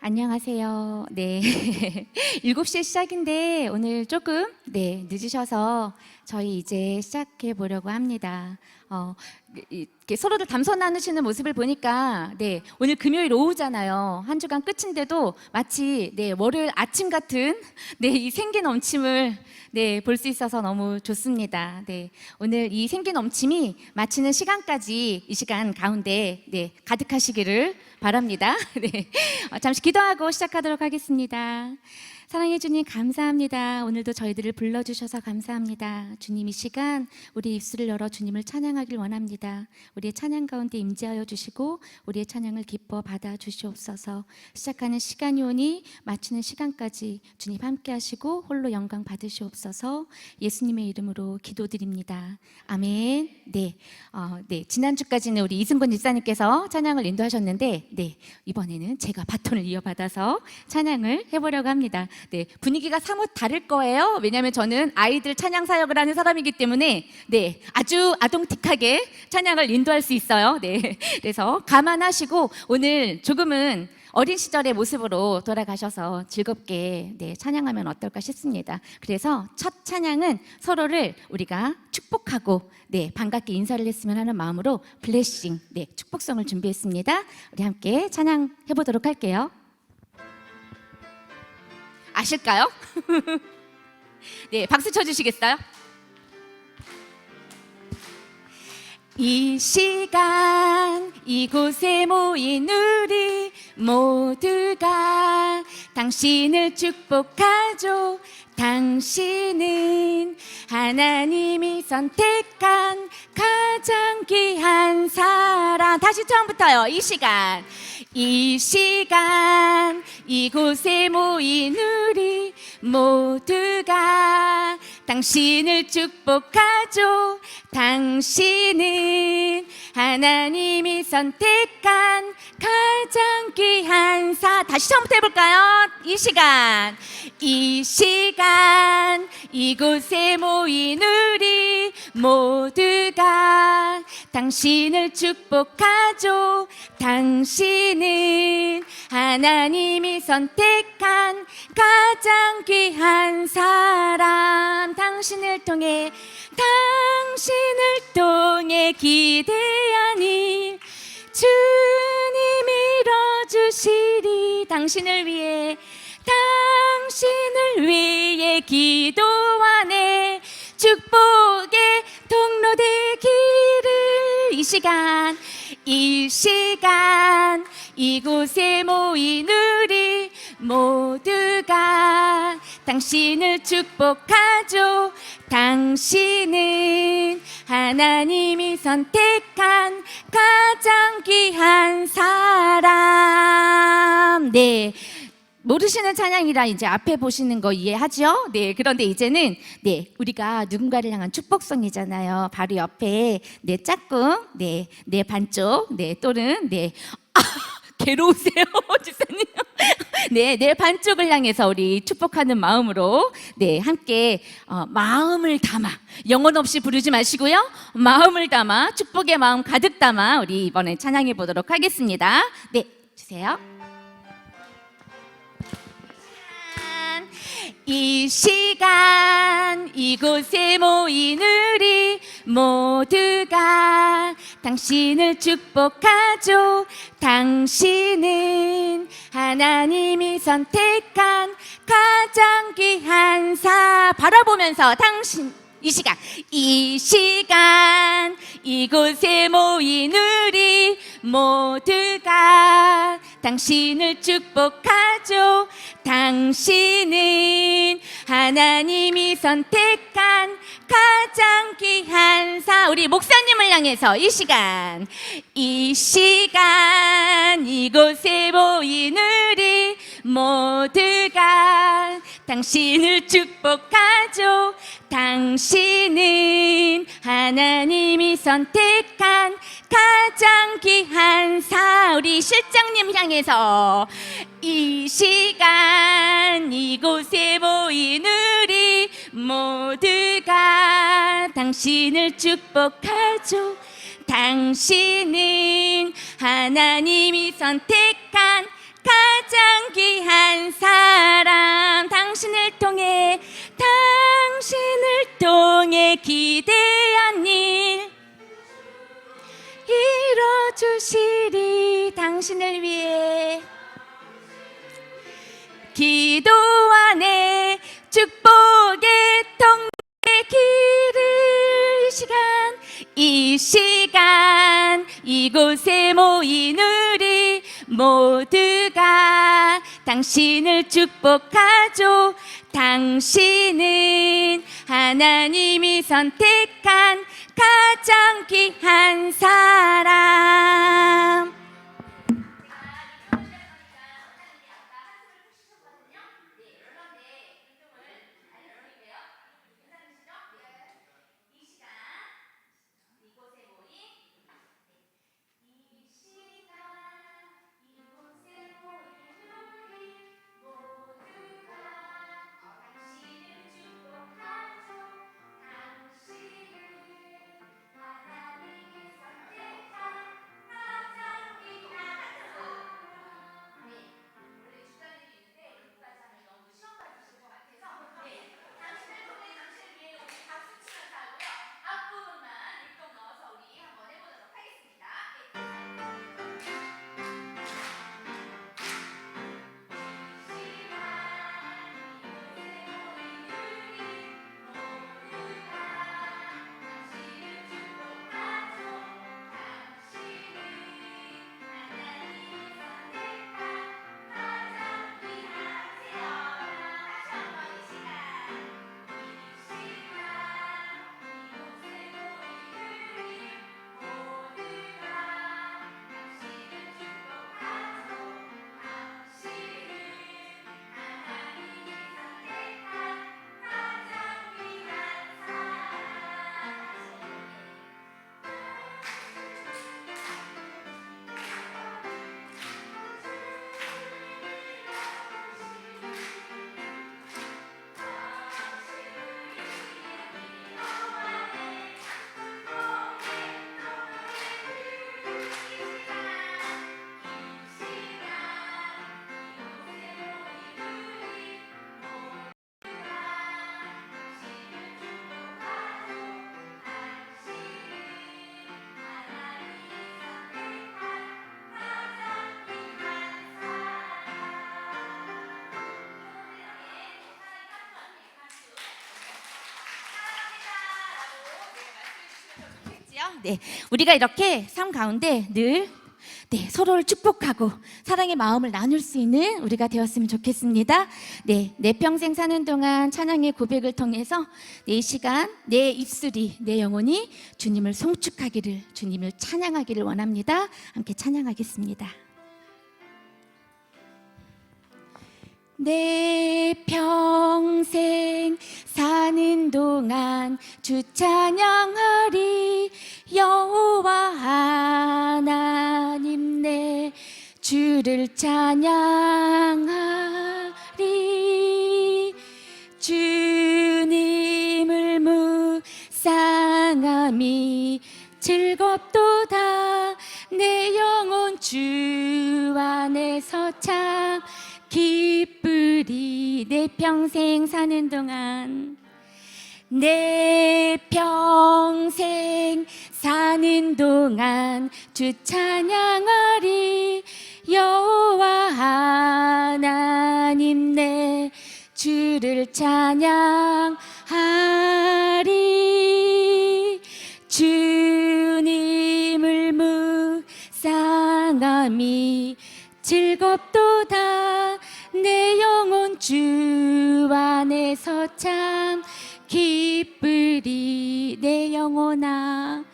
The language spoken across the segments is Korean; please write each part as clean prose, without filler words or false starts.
안녕하세요. 네. 7시에 시작인데 오늘 조금 늦으셔서 저희 이제 시작해 보려고 합니다. 이렇게 서로들 담소 나누시는 모습을 보니까 오늘 금요일 오후잖아요. 한 주간 끝인데도 마치 월요일 아침 같은 이 생기 넘침을 볼 수 있어서 너무 좋습니다. 오늘 이 생기 넘침이 마치는 시간까지 이 시간 가운데 가득하시기를 바랍니다. 잠시 기도하고 시작하도록 하겠습니다. 사랑해 주님 감사합니다. 오늘도 저희들을 불러주셔서 감사합니다. 주님 이 시간 우리 입술을 열어 주님을 찬양하길 원합니다. 우리의 찬양 가운데 임재하여 주시고 우리의 찬양을 기뻐 받아 주시옵소서. 시작하는 시간이 오니 마치는 시간까지 주님 함께 하시고 홀로 영광 받으시옵소서. 예수님의 이름으로 기도드립니다. 아멘. 지난주까지는 우리 이승곤 집사님께서 찬양을 인도하셨는데 이번에는 제가 바톤을 이어받아서 찬양을 해보려고 합니다. 분위기가 사뭇 다를 거예요. 왜냐하면 저는 아이들 찬양 사역을 하는 사람이기 때문에 아주 아동틱하게 찬양을 인도할 수 있어요. 그래서 감안하시고 오늘 조금은 어린 시절의 모습으로 돌아가셔서 즐겁게 찬양하면 어떨까 싶습니다. 그래서 첫 찬양은 서로를 우리가 축복하고 반갑게 인사를 했으면 하는 마음으로 블레싱, 축복성을 준비했습니다. 우리 함께 찬양해 보도록 할게요. 아실까요? 박수 쳐주시겠어요? 이 시간 이곳에 모인 우리 모두가 당신을 축복하죠. 당신은 하나님이 선택한 가장 귀한 사람. 다시 처음부터요. 이 시간 이곳에 모인 우리 모두가 당신을 축복하죠. 당신은 하나님이 선택한 가장 귀한 다시 처음부터 해볼까요? 이 시간 이곳에 모인 우리 모두가 당신을 축복하죠. 당신은 하나님이 선택한 가장 귀한 사람. 당신을 통해 기대하니 주님이 이뤄주시리. 당신을 위해 기도하네. 축복의 통로 되기를. 이 시간 이곳에 모인 우리 모두가 당신을 축복하죠. 당신은 하나님이 선택한 가장 귀한 사람. 모르시는 찬양이라 이제 앞에 보시는 거 이해하죠? 그런데 이제는 우리가 누군가를 향한 축복성이잖아요. 바로 옆에 내 짝꿍, 내 반쪽, 또는 괴로우세요, 집사님? 내 반쪽을 향해서 우리 축복하는 마음으로 함께 마음을 담아, 영혼 없이 부르지 마시고요. 마음을 담아, 축복의 마음 가득 담아 우리 이번에 찬양해 보도록 하겠습니다. 주세요. 이 시간 이곳에 모인 우리 모두가 당신을 축복하죠. 당신은 하나님이 선택한 가장 귀한 바라보면서 이 시간 이곳에 모인 우리 모두가 당신을 축복하죠. 당신은 하나님이 선택한 가장 귀한 우리 목사님을 향해서 이 시간 이곳에 모인 우리 모두가 당신을 축복하죠. 당신은 하나님이 선택한 가장 귀한 우리 실장님 향해서 이 시간 이곳에 모인 우리 모두가 당신을 축복하죠. 당신은 하나님이 선택한 가장 가장 귀한 사람 당신을 통해 기대한 일 이뤄주시리. 당신을 위해 기도 안에 축복의 통로의 길을 이 시간 이곳에 모인 우리 모두가 당신을 축복하죠. 당신은 하나님이 선택한 가장 귀한 사람. 네, 우리가 이렇게 삶 가운데 늘 서로를 축복하고 사랑의 마음을 나눌 수 있는 우리가 되었으면 좋겠습니다. 내 평생 사는 동안 찬양의 고백을 통해서 이 시간 내 입술이 내 영혼이 주님을 송축하기를, 주님을 찬양하기를 원합니다. 함께 찬양하겠습니다. 내 평생 사는 동안 주 찬양하리. 여호와 하나님 내 주를 찬양하리. 주님을 묵상함이 즐겁도다. 내 영혼 주 안에서 참 기쁘리. 내 평생 사는 동안 내 평생 사는 동안 주 찬양하리. 여호와 하나님 내 주를 찬양하리. 주님을 묵상함이 즐겁도다. 내 영혼 주 안에서 참 기쁘리. 내 영혼아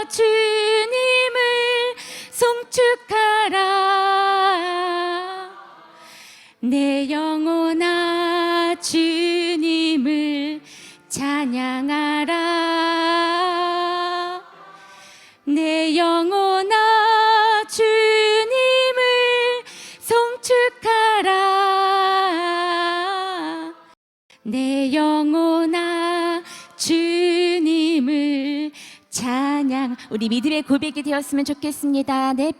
주님을 송축하라. 내 영혼아 주님을 찬양하라. 내 영혼아 주님을 송축하라. 내 영혼아 주님을 찬양 우리 믿음의 고백이 되었으면 좋겠습니다. 내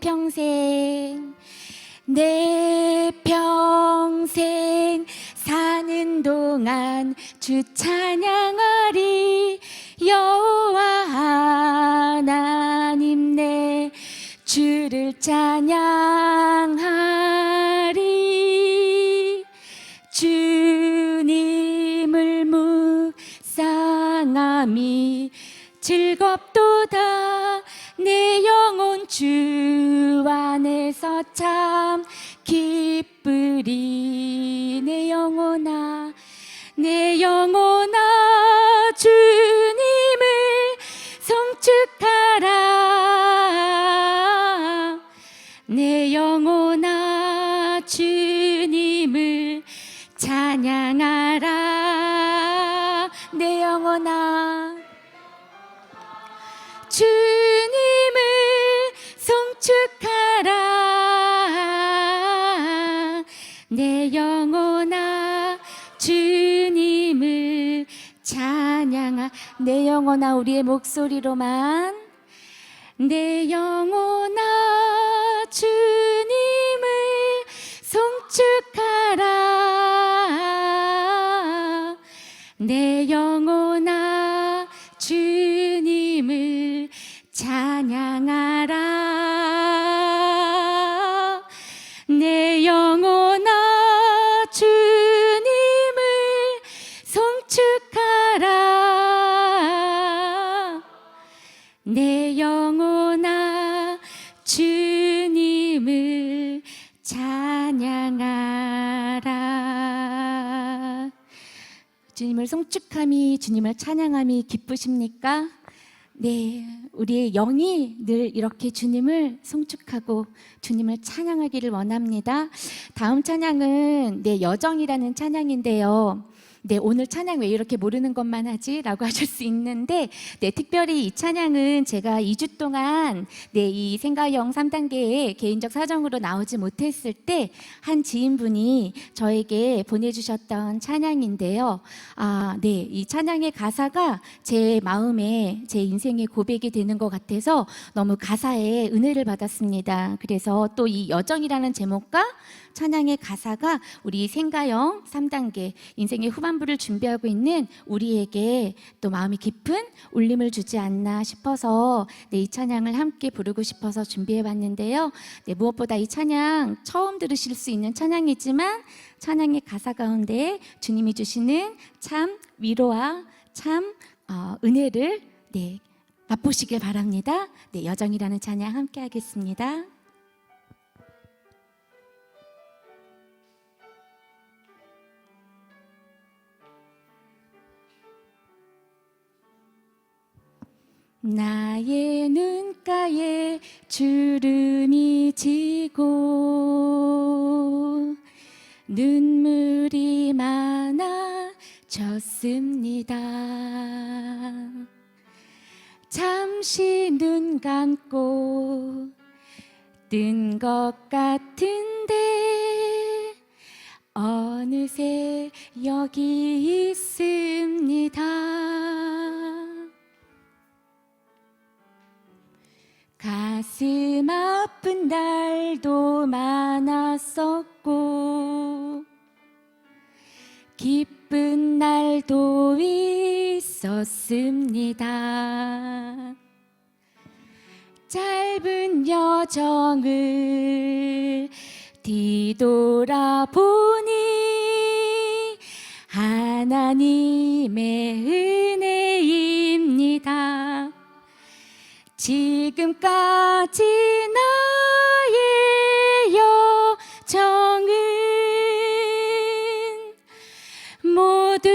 평생 사는 동안 주 찬양하리. 여호와 하나님 내 주를 찬양하리. 주님을 묵상함이 즐겁도다. 내 영혼 주 안에서 참 기쁘리. 내 영혼아 주님을 송축하라. 내 영혼아 주님을 찬양하라. 내 영혼아 주님을 송축하라. 내 영혼아 주님을 찬양하. 내 영혼아 우리의 목소리로만. 내 영혼아 주님을 송축하라. 내 영혼아 주님을 찬양하라. 내 영혼아 주님을 송축하라. 내 영혼아 주님을 찬양하라. 주님을 송축함이, 주님을 찬양함이 기쁘십니까? 네, 우리의 영이 늘 이렇게 주님을 송축하고 주님을 찬양하기를 원합니다. 다음 찬양은 여정이라는 찬양인데요. 오늘 찬양 왜 이렇게 모르는 것만 하지? 라고 하실 수 있는데, 특별히 이 찬양은 제가 2주 동안 이 생가영 3단계에 개인적 사정으로 나오지 못했을 때 한 지인분이 저에게 보내주셨던 찬양인데요. 이 찬양의 가사가 제 마음에 제 인생의 고백이 되는 것 같아서 너무 가사에 은혜를 받았습니다. 그래서 또 이 여정이라는 제목과 찬양의 가사가 우리 생가영 3단계 인생의 후반부를 준비하고 있는 우리에게 또 마음이 깊은 울림을 주지 않나 싶어서 이 찬양을 함께 부르고 싶어서 준비해봤는데요. 무엇보다 이 찬양 처음 들으실 수 있는 찬양이지만 찬양의 가사 가운데 주님이 주시는 참 위로와 참 은혜를 맛보시길 바랍니다. 여정이라는 찬양 함께 하겠습니다. 나의 눈가에 주름이 지고 눈물이 많아졌습니다. 잠시 눈 감고 뜬 것 같은데 어느새 여기 있습니다. 가슴 아픈 날도 많았었고 기쁜 날도 있었습니다. 짧은 여정을 뒤돌아보니 하나님의 은혜입니다. 지금까지 나의 여정은 모두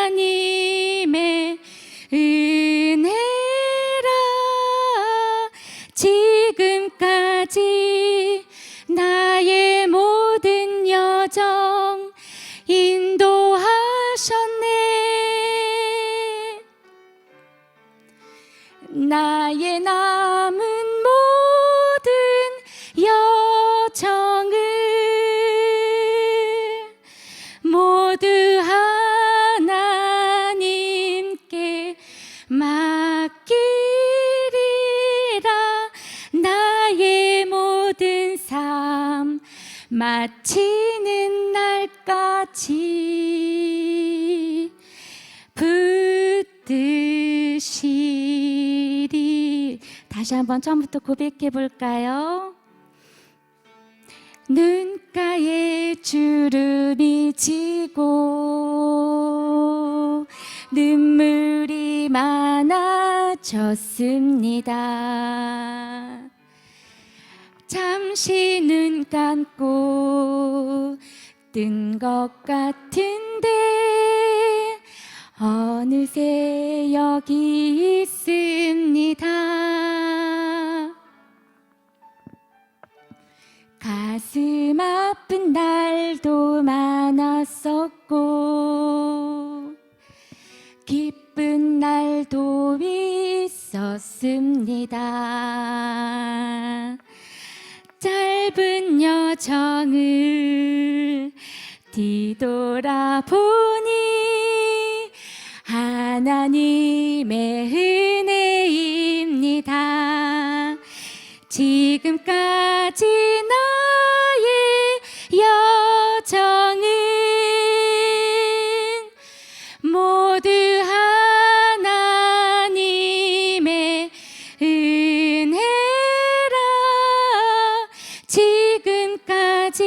하나님의 은혜라. 지금까지 나의 모든 여정 인도하셨네. 나의 남은 모든 여정을 모두 하나님께 맡 마치는 날까지 붙드시리. 다시 한번 처음부터 고백해 볼까요? 눈가에 주름이 지고 눈물이 많아졌습니다. 잠시 눈 감고 뜬 것 같은데 어느새 여기 있습니다. 가슴 아픈 날도 많았었고 기쁜 날도 있었습니다. 짧은 여정을 뒤돌아보니 하나님의 은혜입니다. 지금까지 나의 여정은 모두 하나님의 은혜라. 지금까지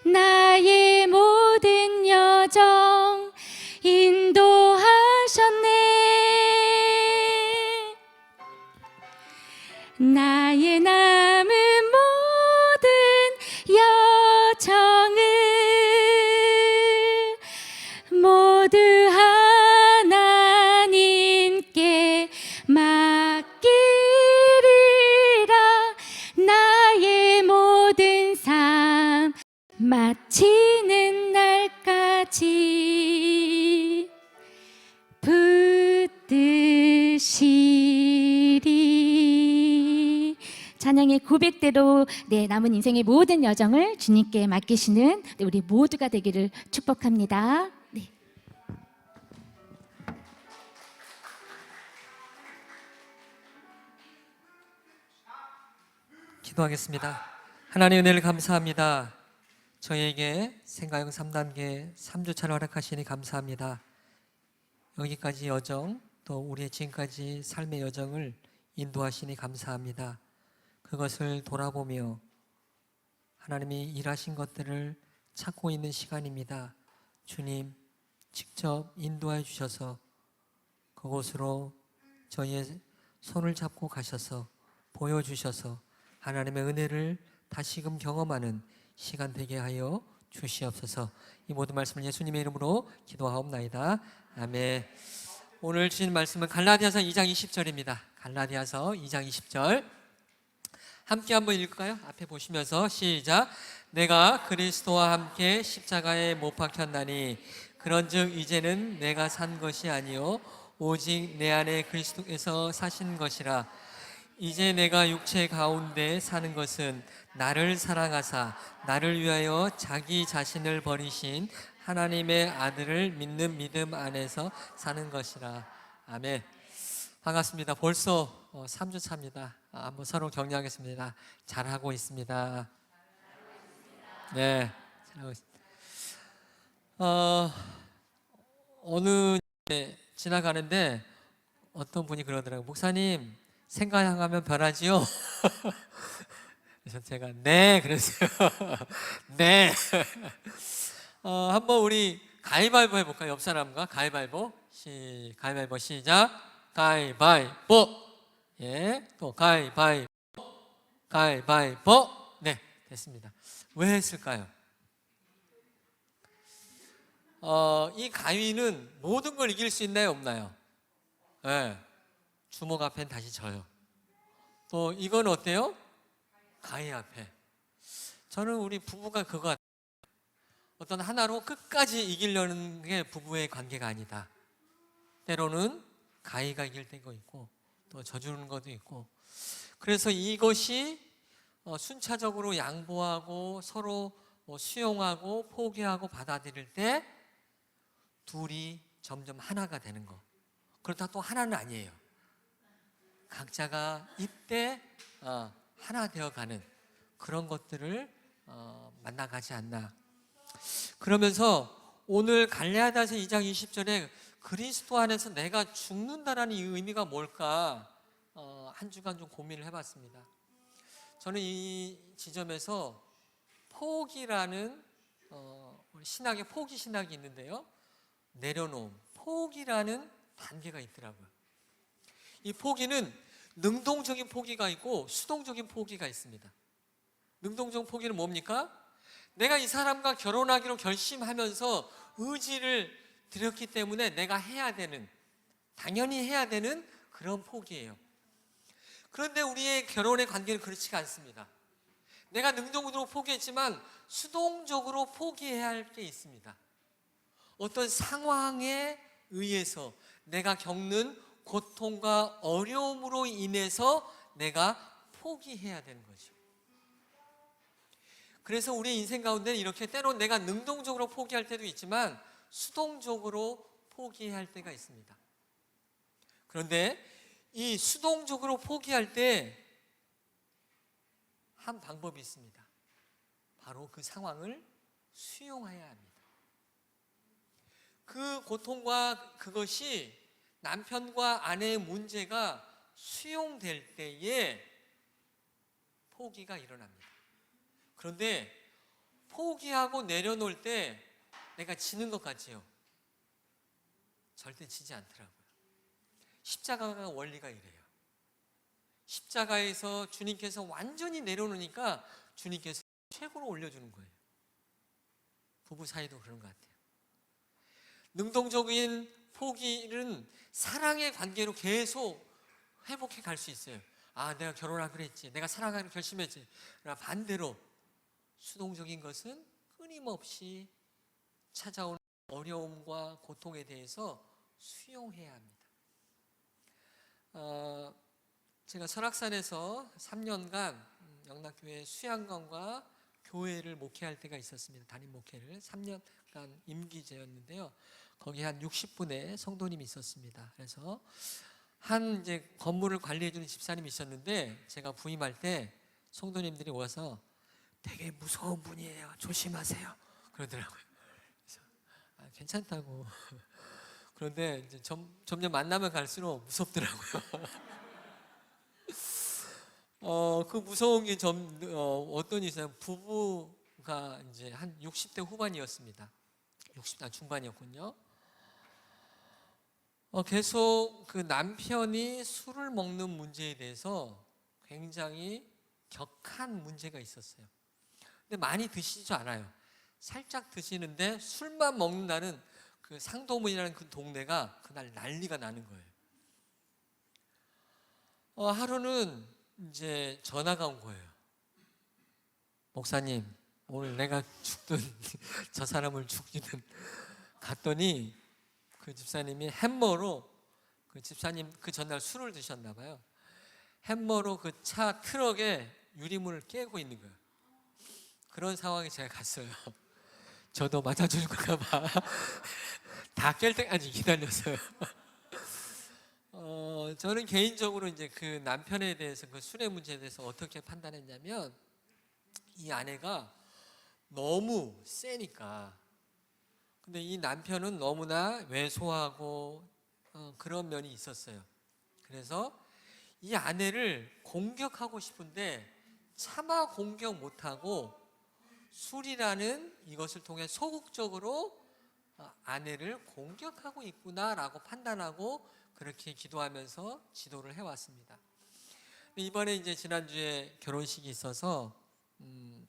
나의 모든 여정 인도하셨네. 나의 남은 모든 여정을 모두 하나님께 맡기리라. 나의 모든 삶 마치는 날까지 붙드시리. 찬양의 고백대로 남은 인생의 모든 여정을 주님께 맡기시는 우리 모두가 되기를 축복합니다. 네. 기도하겠습니다. 하나님 은혜를 감사합니다. 저희에게 생가형 3단계 3주차를 허락하시니 감사합니다. 여기까지 여정, 또 우리의 지금까지 삶의 여정을 인도하시니 감사합니다. 그것을 돌아보며 하나님이 일하신 것들을 찾고 있는 시간입니다. 주님, 직접 인도해 주셔서 그곳으로 저희의 손을 잡고 가셔서 보여주셔서 하나님의 은혜를 다시금 경험하는 시간 되게 하여 주시옵소서. 이 모든 말씀을 예수님의 이름으로 기도하옵나이다. 아멘. 오늘 주신 말씀은 갈라디아서 2장 20절입니다. 갈라디아서 2장 20절 함께 한번 읽을까요? 앞에 보시면서 시작. 내가 그리스도와 함께 십자가에 못 박혔나니 그런즉 이제는 내가 산 것이 아니요 오직 내 안에 그리스도께서 사신 것이라. 이제 내가 육체 가운데 사는 것은 나를 사랑하사 나를 위하여 자기 자신을 버리신 하나님의 아들을 믿는 믿음 안에서 사는 것이라. 아멘. 반갑습니다. 벌써 3주 차입니다. 한번 서로 격려하겠습니다. 잘하고 있습니다. 네, 잘하고 있습니다. 어느 지나가는데 어떤 분이 그러더라고요. 목사님, 생가하면 변하지요? 그래서 제가 네 그랬어요. 네. 한번 우리 가위바위보 해볼까요? 옆 사람과 가위바위보. 가위바위보 시작. 가위바위보. 예, 또 가위바위보. 가위바위보. 네, 됐습니다. 왜 했을까요? 이 가위는 모든 걸 이길 수 있나요, 없나요? 네. 주먹 앞엔 다시 져요. 또 이건 어때요? 가위 앞에. 저는 우리 부부가 그거 같아요. 어떤 하나로 끝까지 이기려는 게 부부의 관계가 아니다. 때로는 가위가 이길 때가 있고 또 져주는 것도 있고. 그래서 이것이 순차적으로 양보하고 서로 수용하고 포기하고 받아들일 때 둘이 점점 하나가 되는 거. 그렇다 또 하나는 아니에요. 각자가 이때 하나 되어가는 그런 것들을 만나가지 않나. 그러면서 오늘 갈라디아서 2장 20절에 그리스도 안에서 내가 죽는다라는 이 의미가 뭘까 한 주간 좀 고민을 해봤습니다. 저는 이 지점에서 포기라는 신학의 포기 신학이 있는데요, 내려놓음, 포기라는 단계가 있더라고요. 이 포기는 능동적인 포기가 있고 수동적인 포기가 있습니다. 능동적 포기는 뭡니까? 내가 이 사람과 결혼하기로 결심하면서 의지를 들였기 때문에 내가 해야 되는, 당연히 해야 되는 그런 포기예요. 그런데 우리의 결혼의 관계는 그렇지가 않습니다. 내가 능동적으로 포기했지만 수동적으로 포기해야 할 게 있습니다. 어떤 상황에 의해서 내가 겪는 고통과 어려움으로 인해서 내가 포기해야 되는 거죠. 그래서 우리 인생 가운데 이렇게 때론 내가 능동적으로 포기할 때도 있지만 수동적으로 포기해야 할 때가 있습니다. 그런데 이 수동적으로 포기할 때 한 방법이 있습니다. 바로 그 상황을 수용해야 합니다. 그 고통과 그것이 남편과 아내의 문제가 수용될 때에 포기가 일어납니다. 그런데 포기하고 내려놓을 때 내가 지는 것 같지요? 절대 지지 않더라고요. 십자가가 원리가 이래요. 십자가에서 주님께서 완전히 내려놓으니까 주님께서 최고로 올려주는 거예요. 부부 사이도 그런 것 같아요. 능동적인 포기는 사랑의 관계로 계속 회복해 갈 수 있어요. 아, 내가 결혼하기로 했지, 내가 사랑하기로 결심했지. 그러나 반대로 수동적인 것은 끊임없이 찾아오는 어려움과 고통에 대해서 수용해야 합니다. 제가 설악산에서 3년간 영락교회 수양관과 교회를 목회할 때가 있었습니다. 담임 목회를 3년간 임기제였는데요. 거기 한 60분의 성도님이 있었습니다. 그래서 한 이제 건물을 관리해주는 집사님이 있었는데 제가 부임할 때 성도님들이 와서 되게 무서운 분이에요, 조심하세요, 그러더라고요. 그래서 괜찮다고. 그런데 이제 점점 만나면 갈수록 무섭더라고요. 그 무서운 게 어떤 있어요? 부부가 이제 한 60대 후반이었습니다. 60대 중반이었군요. 계속 그 남편이 술을 먹는 문제에 대해서 굉장히 격한 문제가 있었어요. 근데 많이 드시지 않아요. 살짝 드시는데 술만 먹는다는 그 상도문이라는 그 동네가 그날 난리가 나는 거예요. 하루는 이제 전화가 온 거예요. 목사님, 오늘 내가 죽든 저 사람을 죽이든. 갔더니 그 집사님이 햄머로, 그 집사님 그 전날 술을 드셨나 봐요. 햄머로 그 차 트럭에 유리문을 깨고 있는 거예요. 그런 상황에 제가 갔어요. 저도 맞아줄까 봐 다 깰 때까지 기다렸어요. 저는 개인적으로 이제 그 남편에 대해서, 그 술의 문제에 대해서 어떻게 판단했냐면, 이 아내가 너무 세니까. 근데 이 남편은 너무나 왜소하고 그런 면이 있었어요. 그래서 이 아내를 공격하고 싶은데 차마 공격 못하고 술이라는 이것을 통해 소극적으로 아내를 공격하고 있구나라고 판단하고 그렇게 기도하면서 지도를 해왔습니다. 이번에 이제 지난주에 결혼식이 있어서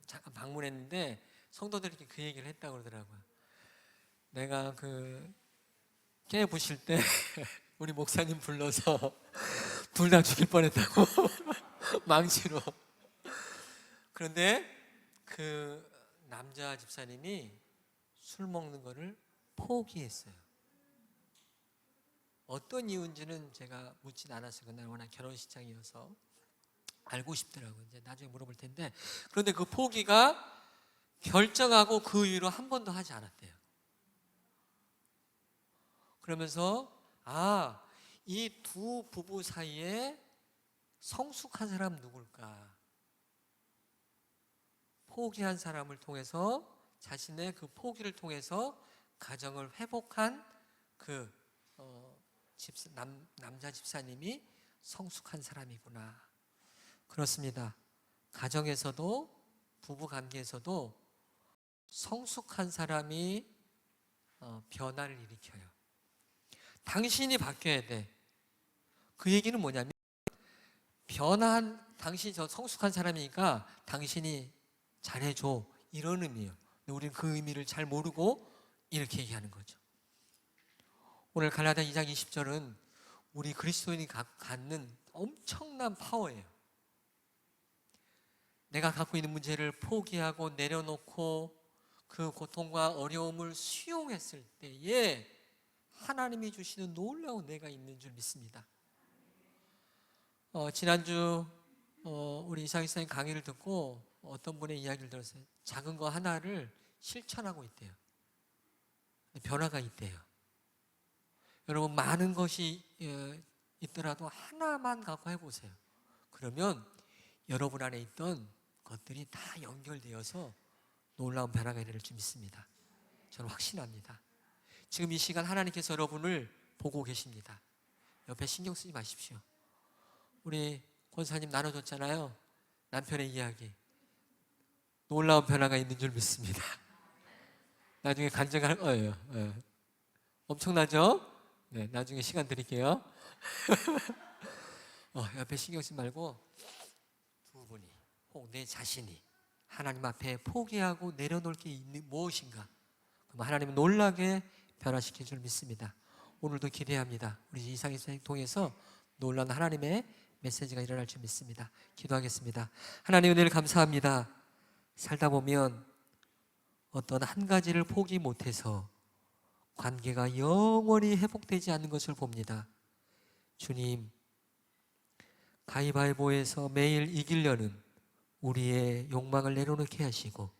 잠깐 방문했는데 성도들이 그 얘기를 했다고 그러더라고요. 내가 그 깨부실 때 우리 목사님 불러서 둘 다 죽일 뻔했다고. 망치로. 그런데 그 남자 집사님이 술 먹는 거를 포기했어요. 어떤 이유인지는 제가 묻진 않았어요. 그날 워낙 결혼식장이어서 알고 싶더라고요. 이제 나중에 물어볼 텐데, 그런데 그 포기가 결정하고 그 이후로 한 번도 하지 않았대요. 그러면서 이 두 부부 사이에 성숙한 사람 누굴까? 포기한 사람을 통해서 자신의 그 포기를 통해서 가정을 회복한 그 남자 집사님이 성숙한 사람이구나. 그렇습니다. 가정에서도 부부 관계에서도 성숙한 사람이 변화를 일으켜요. 당신이 바뀌어야 돼. 그 얘기는 뭐냐면 변화한 당신이 저 성숙한 사람이니까 당신이 잘해줘 이런 의미예요. 근데 우리는 그 의미를 잘 모르고 이렇게 얘기하는 거죠. 오늘 갈라디아 2장 20절은 우리 그리스도인이 갖는 엄청난 파워예요. 내가 갖고 있는 문제를 포기하고 내려놓고 그 고통과 어려움을 수용했을 때에 하나님이 주시는 놀라운 은혜가 있는 줄 믿습니다. 지난주 우리 이상희 선생님 강의를 듣고 어떤 분의 이야기를 들었어요. 작은 거 하나를 실천하고 있대요. 변화가 있대요. 여러분 많은 것이 있더라도 하나만 갖고 해보세요. 그러면 여러분 안에 있던 것들이 다 연결되어서 놀라운 변화가 일어날 줄 믿습니다. 저는 확신합니다. 지금 이 시간 하나님께서 여러분을 보고 계십니다. 옆에 신경 쓰지 마십시오. 우리 권사님 나눠줬잖아요. 남편의 이야기. 놀라운 변화가 있는 줄 믿습니다. 나중에 간증할 거예요. 엄청나죠? 네, 나중에 시간 드릴게요. 옆에 신경 쓰지 말고 두 분이 혹 내 자신이 하나님 앞에 포기하고 내려놓을 게 있는 무엇인가? 그럼 하나님은 놀라게 변화시킬 줄 믿습니다. 오늘도 기대합니다. 우리 이상희 선생님 통해서 놀라운 하나님의 메시지가 일어날 줄 믿습니다. 기도하겠습니다. 하나님 은혜를 감사합니다. 살다 보면 어떤 한 가지를 포기 못해서 관계가 영원히 회복되지 않는 것을 봅니다. 주님, 가위바위보에서 매일 이기려는 우리의 욕망을 내려놓게 하시고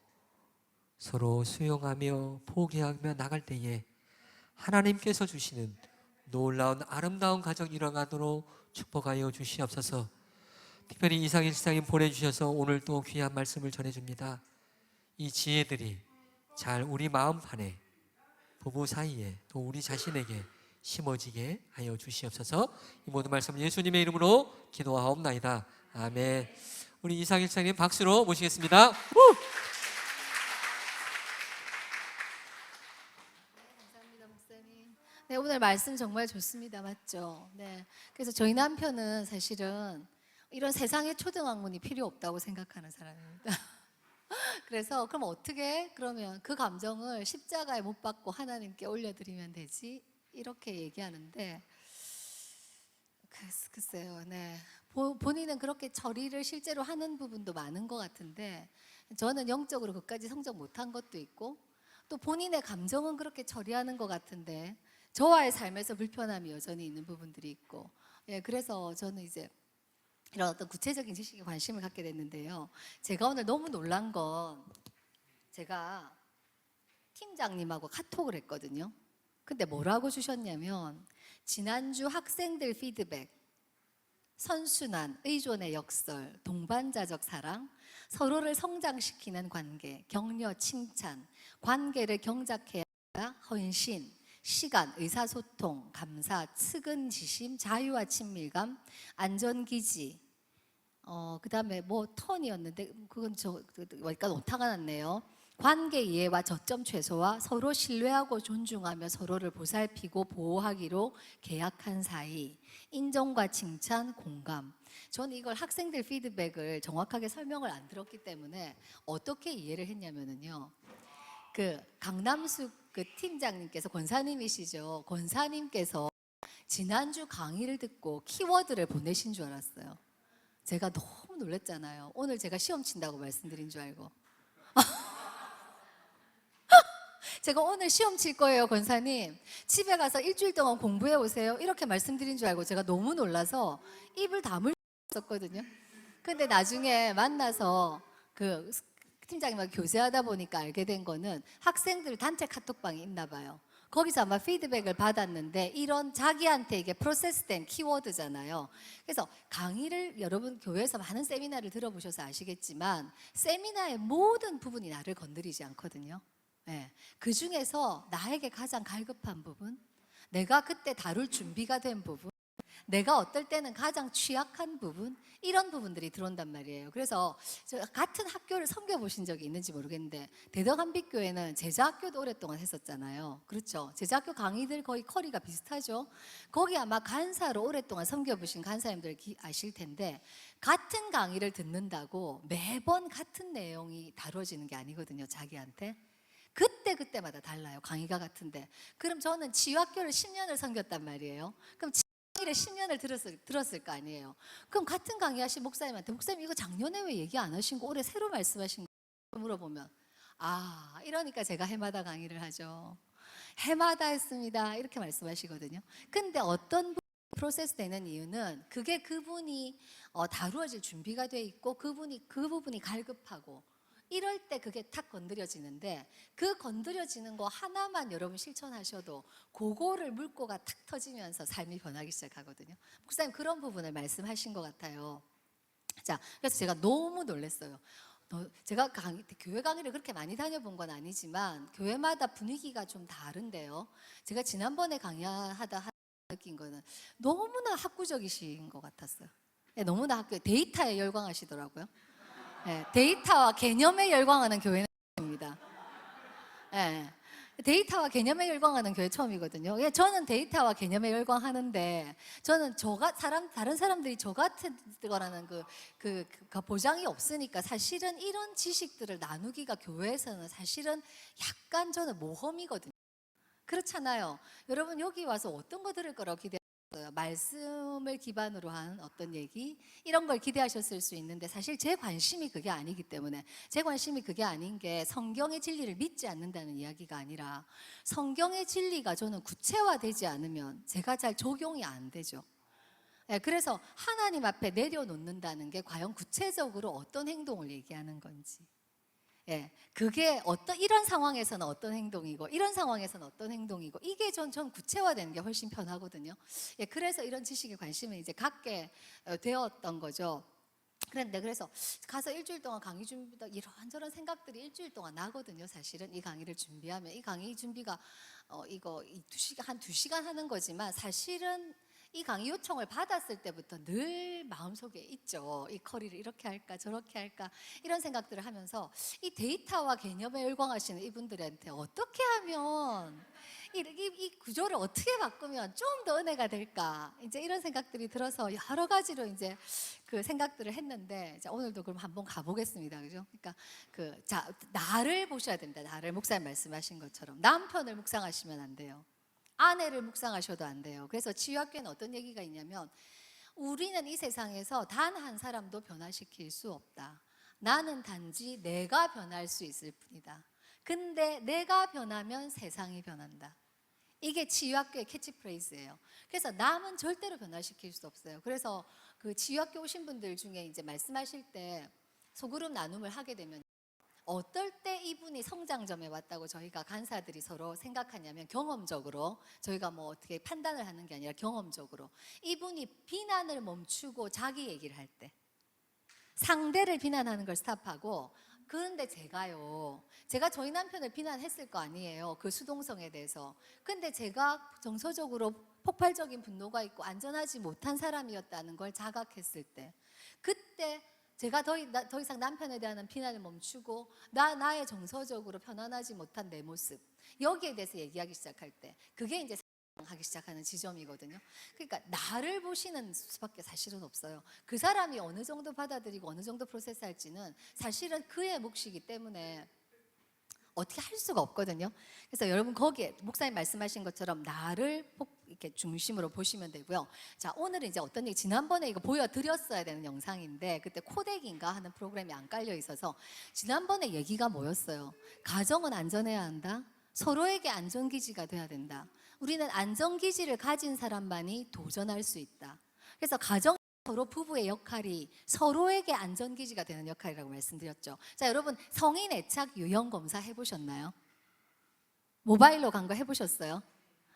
서로 수용하며 포기하며 나갈 때에 하나님께서 주시는 놀라운 아름다운 가정 일어나도록 축복하여 주시옵소서. 특별히 이상일 시장님 보내주셔서 오늘 또 귀한 말씀을 전해줍니다. 이 지혜들이 잘 우리 마음판에 부부 사이에 또 우리 자신에게 심어지게 하여 주시옵소서. 이 모든 말씀 예수님의 이름으로 기도하옵나이다. 아멘. 우리 이상일 시장님 박수로 모시겠습니다. 감사합니다, 목사님. 네, 오늘 말씀 정말 좋습니다. 맞죠? 네. 그래서 저희 남편은 사실은 이런 세상에 초등학문이 필요 없다고 생각하는 사람입니다. 그래서 그럼 어떻게 그러면 그 감정을 십자가에 못 박고 하나님께 올려드리면 되지? 이렇게 얘기하는데 글쎄요. 네. 본인은 그렇게 처리를 실제로 하는 부분도 많은 것 같은데 저는 영적으로 그까지 성장 못한 것도 있고 또 본인의 감정은 그렇게 처리하는 것 같은데 저와의 삶에서 불편함이 여전히 있는 부분들이 있고 그래서 저는 이제 이런 어떤 구체적인 지식에 관심을 갖게 됐는데요. 제가 오늘 너무 놀란 건 제가 팀장님하고 카톡을 했거든요. 근데 뭐라고 주셨냐면 지난주 학생들 피드백 선순환, 의존의 역설, 동반자적 사랑, 서로를 성장시키는 관계, 격려, 칭찬, 관계를 경작해야 헌신, 시간, 의사소통, 감사, 측은지심, 자유와 친밀감, 안전기지, 그다음에 뭐 턴이었는데 그건 약간 오타가 났네요. 관계 이해와 저점 최소화, 서로 신뢰하고 존중하며 서로를 보살피고 보호하기로 계약한 사이, 인정과 칭찬, 공감. 저는 이걸 학생들 피드백을 정확하게 설명을 안 들었기 때문에 어떻게 이해를 했냐면요. 그 강남숙 그 팀장님께서 권사님이시죠. 권사님께서 지난주 강의를 듣고 키워드를 보내신 줄 알았어요. 제가 너무 놀랐잖아요. 오늘 제가 시험 친다고 말씀드린 줄 알고. 제가 오늘 시험 칠 거예요, 권사님. 집에 가서 일주일 동안 공부해 오세요. 이렇게 말씀드린 줄 알고 제가 너무 놀라서 입을 다물 었거든요. 근데 나중에 만나서 그 팀장님과 교제하다 보니까 알게 된 거는 학생들 단체 카톡방이 있나 봐요. 거기서 아마 피드백을 받았는데 이런 자기한테 이게 프로세스된 키워드잖아요. 그래서 강의를 여러분 교회에서 많은 세미나를 들어보셔서 아시겠지만 세미나의 모든 부분이 나를 건드리지 않거든요. 네. 그 중에서 나에게 가장 갈급한 부분, 내가 그때 다룰 준비가 된 부분, 내가 어떨 때는 가장 취약한 부분, 이런 부분들이 들어온단 말이에요. 그래서 저 같은 학교를 섬겨보신 적이 있는지 모르겠는데 대덕한빛교회는 제자학교도 오랫동안 했었잖아요. 그렇죠? 제자학교 강의들 거의 커리가 비슷하죠. 거기 아마 간사로 오랫동안 섬겨보신 간사님들 아실 텐데 같은 강의를 듣는다고 매번 같은 내용이 다뤄지는 게 아니거든요. 자기한테. 그때마다 달라요. 강의가 같은데. 그럼 저는 지유학교를 10년을 섬겼단 말이에요. 그럼 강의를 10년을 들었을 거 아니에요. 그럼 같은 강의 하신 목사님한테 목사님 이거 작년에 왜 얘기 안 하신 거 올해 새로 말씀하신 거 물어보면 이러니까 제가 해마다 강의를 하죠. 해마다 했습니다. 이렇게 말씀하시거든요. 근데 어떤 프로세스 되는 이유는 그게 그분이 다루어질 준비가 돼 있고 그 부분이 갈급하고 이럴 때 그게 탁 건드려지는데 그 건드려지는 거 하나만 여러분 실천하셔도 그거를 물꼬가 탁 터지면서 삶이 변하기 시작하거든요. 목사님 그런 부분을 말씀하신 것 같아요. 자, 그래서 제가 너무 놀랐어요. 제가 교회 강의를 그렇게 많이 다녀본 건 아니지만 교회마다 분위기가 좀 다른데요. 제가 지난번에 강의하다 느낀 거는 너무나 학구적이신 것 같았어요. 네, 너무나 데이터에 열광하시더라고요. 네, 데이터와 개념에 열광하는 교회는 처음입니다. 네, 데이터와 개념에 열광하는 교회 처음이거든요. 예, 저는 데이터와 개념에 열광하는데 저는 다른 사람들이 저 같은 거라는 그 보장이 없으니까 사실은 이런 지식들을 나누기가 교회에서는 사실은 약간 저는 모험이거든요. 그렇잖아요. 여러분 여기 와서 어떤 거 들을 거라고 기대하셨어요? 말씀을 기반으로 한 어떤 얘기 이런 걸 기대하셨을 수 있는데 사실 제 관심이 그게 아니기 때문에 제 관심이 그게 아닌 게 성경의 진리를 믿지 않는다는 이야기가 아니라 성경의 진리가 저는 구체화되지 않으면 제가 잘 적용이 안 되죠. 그래서 하나님 앞에 내려놓는다는 게 과연 구체적으로 어떤 행동을 얘기하는 건지 그게 이런 상황에서는 어떤 행동이고 이런 상황에서는 어떤 행동이고 이게 전 구체화되는 게 훨씬 편하거든요. 그래서 이런 지식에 관심을 이제 갖게 되었던 거죠. 그래서 가서 일주일 동안 강의 준비도 이런저런 생각들이 일주일 동안 나거든요. 사실은 이 강의를 준비하면 이 강의 준비가 한 2시간 하는 거지만 사실은 이 강의 요청을 받았을 때부터 늘 마음속에 있죠. 이 커리를 이렇게 할까 저렇게 할까 이런 생각들을 하면서 이 데이터와 개념에 열광하시는 이분들한테 어떻게 하면 이 구조를 어떻게 바꾸면 좀 더 은혜가 될까 이제 이런 생각들이 들어서 여러 가지로 이제 그 생각들을 했는데 오늘도 그럼 한번 가보겠습니다. 그죠? 그러니까 나를 보셔야 됩니다. 나를 목사님 말씀하신 것처럼 남편을 묵상하시면 안 돼요. 아내를 묵상하셔도 안 돼요. 그래서 치유학교에는 어떤 얘기가 있냐면 우리는 이 세상에서 단 한 사람도 변화시킬 수 없다. 나는 단지 내가 변할 수 있을 뿐이다. 근데 내가 변하면 세상이 변한다. 이게 치유학교의 캐치프레이즈예요. 그래서 남은 절대로 변화시킬 수 없어요. 그래서 그 치유학교 오신 분들 중에 이제 말씀하실 때 소그룹 나눔을 하게 되면 어떨 때 이분이 성장점에 왔다고 저희가 간사들이 서로 생각하냐면 경험적으로 저희가 뭐 어떻게 판단을 하는 게 아니라 경험적으로 이분이 비난을 멈추고 자기 얘기를 할 때 상대를 비난하는 걸 스탑하고 그런데 제가 저희 남편을 비난했을 거 아니에요. 그 수동성에 대해서. 근데 제가 정서적으로 폭발적인 분노가 있고 안전하지 못한 사람이었다는 걸 자각했을 때 그때 제가 더 이상 남편에 대한 비난을 멈추고 나의 정서적으로 편안하지 못한 내 모습 여기에 대해서 얘기하기 시작할 때 그게 이제 하기 시작하는 지점이거든요. 그러니까 나를 보시는 수밖에 사실은 없어요. 그 사람이 어느 정도 받아들이고 어느 정도 프로세스할지는 사실은 그의 몫이기 때문에 어떻게 할 수가 없거든요. 그래서 여러분 거기에 목사님 말씀하신 것처럼 나를 이렇게 중심으로 보시면 되고요. 자, 오늘은 이제 어떤 얘기 지난번에 이거 보여드렸어야 되는 영상인데 그때 코덱인가 하는 프로그램이 안 깔려 있어서 지난번에 얘기가 뭐였어요? 가정은 안전해야 한다. 서로에게 안전기지가 돼야 된다. 우리는 안전기지를 가진 사람만이 도전할 수 있다. 그래서 가정 서로 부부의 역할이 서로에게 안전기지가 되는 역할이라고 말씀드렸죠. 자, 여러분 성인 애착 유형 검사 해보셨나요? 모바일로 간 거 해보셨어요?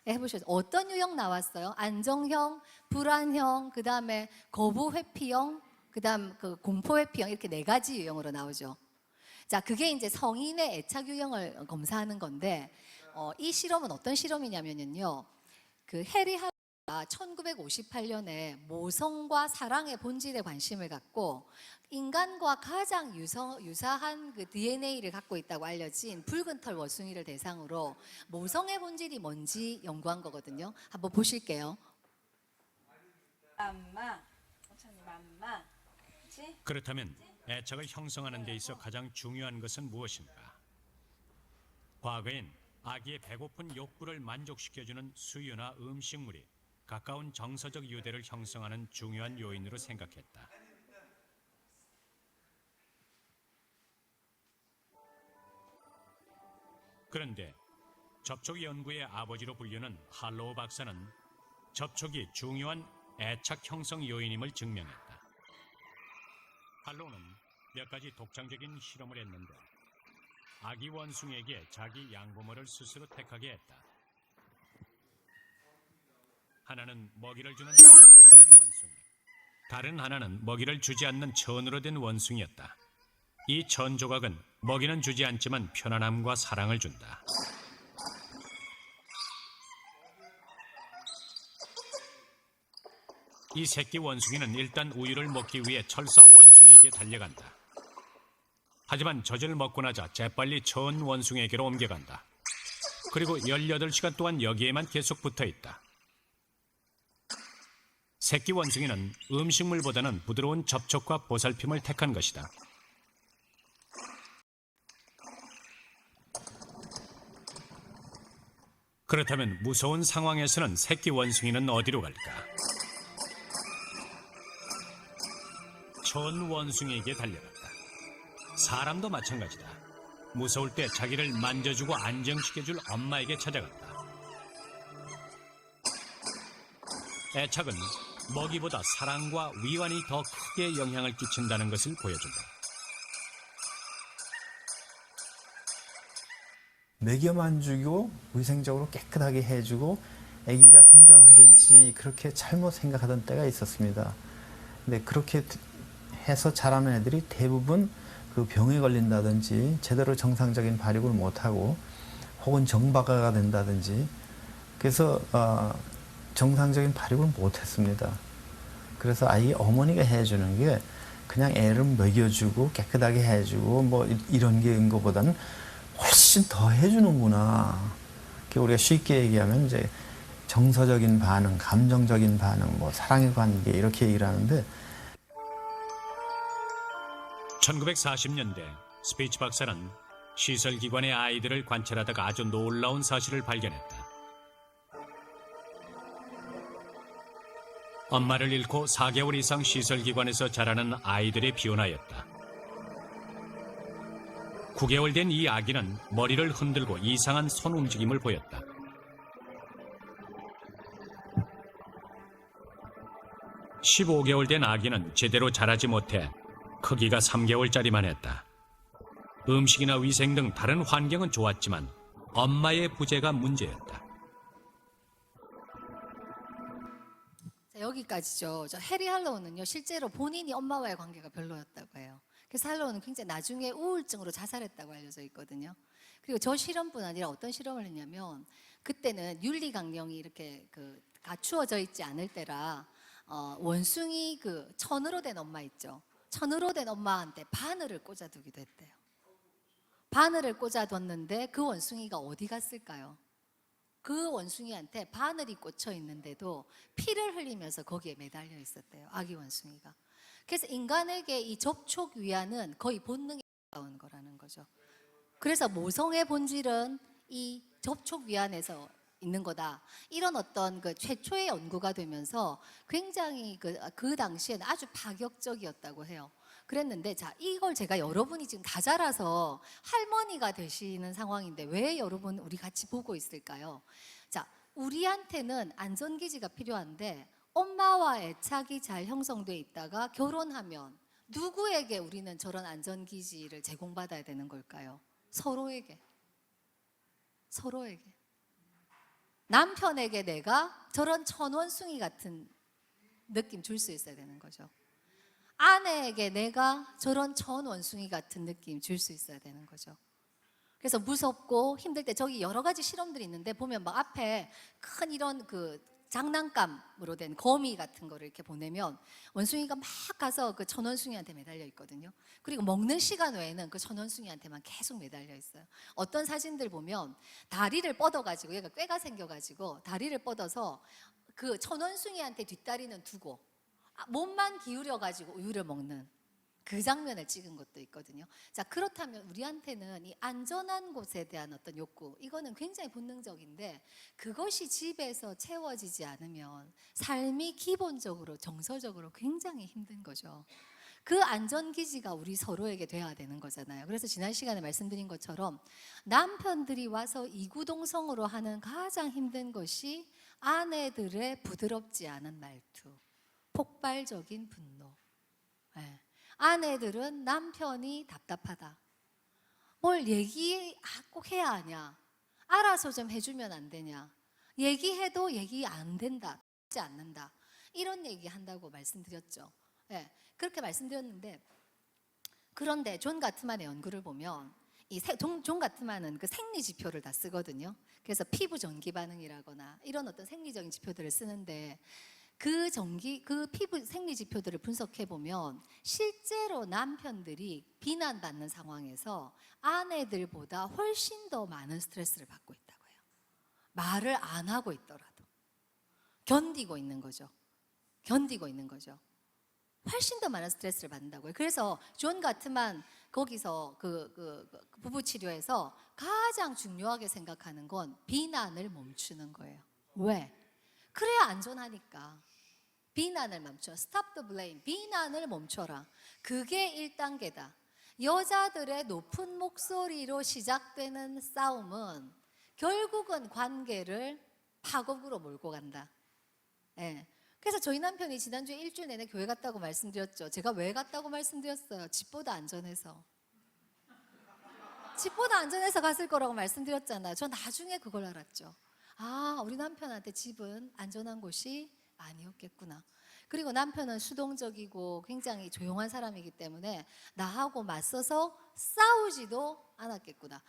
네, 해보셨어요? 어떤 유형 나왔어요? 안정형, 불안형, 그 다음에 거부 회피형, 그 다음 그 공포 회피형 이렇게 4가지 유형으로 나오죠. 자, 그게 이제 성인의 애착 유형을 검사하는 건데 이 실험은 어떤 실험이냐면요. 그 해리 할러가 1958년에 모성과 사랑의 본질에 관심을 갖고 인간과 가장 유사한 그 DNA를 갖고 있다고 알려진 붉은 털 원숭이를 대상으로 모성의 본질이 뭔지 연구한 거거든요. 한번 보실게요. 맘마, 천천히 맘마. 그렇지? 그렇다면 애착을 형성하는 데 있어 가장 중요한 것은 무엇인가? 과거엔 아기의 배고픈 욕구를 만족시켜주는 수유나 음식물이 가까운 정서적 유대를 형성하는 중요한 요인으로 생각했다. 그런데 접촉 연구의 아버지로 불리는 할로우 박사는 접촉이 중요한 애착 형성 요인임을 증명했다. 할로우는 몇 가지 독창적인 실험을 했는데 아기 원숭이에게 자기 양부모를 스스로 택하게 했다. 하나는 먹이를 주는 햇살로 된 원숭이, 다른 하나는 먹이를 주지 않는 천으로 된 원숭이였다. 이 천 조각은 먹이는 주지 않지만 편안함과 사랑을 준다. 이 새끼 원숭이는 일단 우유를 먹기 위해 철사 원숭이에게 달려간다. 하지만 젖을 먹고 나자 재빨리 천 원숭이에게로 옮겨간다. 그리고 18시간 동안 여기에만 계속 붙어있다. 새끼 원숭이는 음식물보다는 부드러운 접촉과 보살핌을 택한 것이다. 그렇다면 무서운 상황에서는 새끼 원숭이는 어디로 갈까? 천 원숭이에게 달려갔다. 사람도 마찬가지다. 무서울 때 자기를 만져주고 안정시켜줄 엄마에게 찾아갔다. 애착은 먹이보다 사랑과 위안이 더 크게 영향을 끼친다는 것을 보여준다. 먹여만 주고 위생적으로 깨끗하게 해주고 아기가 생존하겠지 그렇게 잘못 생각하던 때가 있었습니다. 근데 그렇게 해서 자라는 애들이 대부분 그 병에 걸린다든지 제대로 정상적인 발육을 못하고 혹은 정박아가 된다든지 그래서 정상적인 발육을 못했습니다. 그래서 아이 어머니가 해주는 게 그냥 애를 먹여주고 깨끗하게 해주고 뭐 이런 게인 것보다는 훨씬 더 해주는구나. 우리가 쉽게 얘기하면 이제 정서적인 반응, 감정적인 반응, 뭐 사랑의 관계 이렇게 얘기를 하는데 1940년대 스피츠 박사는 시설기관의 아이들을 관찰하다가 아주 놀라운 사실을 발견했다. 엄마를 잃고 4개월 이상 시설기관에서 자라는 아이들의 비혼아였다. 9개월 된 이 아기는 머리를 흔들고 이상한 손 움직임을 보였다. (15개월) 된 아기는 제대로 자라지 못해 크기가 3개월짜리만 했다. 음식이나 위생 등 다른 환경은 좋았지만 엄마의 부재가 문제였다. 자, 여기까지죠. 저 해리 할로우는요, 실제로 본인이 엄마와의 관계가 별로였다고 해요. 그래서 할로우는 굉장히 나중에 우울증으로 자살했다고 알려져 있거든요. 그리고 저 실험뿐 아니라 어떤 실험을 했냐면 그때는 윤리강령이 이렇게 갖추어져 있지 않을 때라 원숭이 천으로 된 엄마 있죠. 천으로 된 엄마한테 바늘을 꽂아두기도 했대요. 바늘을 꽂아뒀는데 그 원숭이가 어디 갔을까요? 그 원숭이한테 바늘이 꽂혀 있는데도 피를 흘리면서 거기에 매달려 있었대요. 아기 원숭이가. 그래서 인간에게 이 접촉 위안은 거의 본능에 가까운 거라는 거죠. 그래서 모성의 본질은 이 접촉 위안에서 있는 거다. 이런 어떤 최초의 연구가 되면서 굉장히 그 당시에는 아주 파격적이었다고 해요. 그랬는데 자, 이걸 제가 여러분이 지금 다 자라서 할머니가 되시는 상황인데 왜 여러분 우리 같이 보고 있을까요? 자, 우리한테는 안전기지가 필요한데 엄마와 애착이 잘 형성돼 있다가 결혼하면 누구에게 우리는 저런 안전기지를 제공받아야 되는 걸까요? 서로에게. 서로에게. 남편에게 내가 저런 천원숭이 같은 느낌 줄 수 있어야 되는 거죠. 아내에게 내가 저런 천원숭이 같은 느낌 줄 수 있어야 되는 거죠. 그래서 무섭고 힘들 때 저기 여러 가지 실험들이 있는데 보면 막 앞에 큰 이런 그 장난감으로 된 거미 같은 거를 이렇게 보내면 원숭이가 막 가서 그 천원숭이한테 매달려 있거든요. 그리고 먹는 시간 외에는 그 천원숭이한테만 계속 매달려 있어요. 어떤 사진들 보면 다리를 뻗어가지고 얘가 꾀가 생겨가지고 다리를 뻗어서 그 천원숭이한테 뒷다리는 두고 몸만 기울여가지고 우유를 먹는 그 장면을 찍은 것도 있거든요. 자, 그렇다면 우리한테는 이 안전한 곳에 대한 어떤 욕구, 이거는 굉장히 본능적인데 그것이 집에서 채워지지 않으면 삶이 기본적으로 정서적으로 굉장히 힘든 거죠. 그 안전기지가 우리 서로에게 돼야 되는 거잖아요. 그래서 지난 시간에 말씀드린 것처럼 남편들이 와서 이구동성으로 하는 가장 힘든 것이 아내들의 부드럽지 않은 말투, 폭발적인 분노. 네. 아내들은 남편이 답답하다. 뭘 꼭 해야 하냐? 알아서 좀 해주면 안 되냐? 얘기해도 얘기 안 된다. 하지 않는다. 이런 얘기 한다고 말씀드렸죠. 네, 그렇게 말씀드렸는데 그런데 존 가트만의 연구를 보면 존 가트만은 그 생리 지표를 다 쓰거든요. 그래서 피부 전기 반응이라거나 이런 어떤 생리적인 지표들을 쓰는데 그 피부 생리 지표들을 분석해 보면 실제로 남편들이 비난받는 상황에서 아내들보다 훨씬 더 많은 스트레스를 받고 있다고 해요. 말을 안 하고 있더라도 견디고 있는 거죠. 훨씬 더 많은 스트레스를 받는다고요. 그래서 존 가트만 거기서 그 부부 치료에서 가장 중요하게 생각하는 건 비난을 멈추는 거예요. 왜? 그래야 안전하니까. 비난을 멈춰. Stop the blame. 비난을 멈춰라. 그게 1단계다. 여자들의 높은 목소리로 시작되는 싸움은 결국은 관계를 파국으로 몰고 간다. 예. 그래서 저희 남편이 지난주에 일주일 내내 교회 갔다고 말씀드렸죠. 제가 왜 갔다고 말씀드렸어요? 집보다 안전해서. 집보다 안전해서 갔을 거라고 말씀드렸잖아요. 저 나중에 그걸 알았죠. 아, 우리 남편한테 집은 안전한 곳이 아니었겠구나. 그리고 남편은 수동적이고 굉장히 조용한 사람이기 때문에 나하고 맞서서 싸우지도 않았겠구나.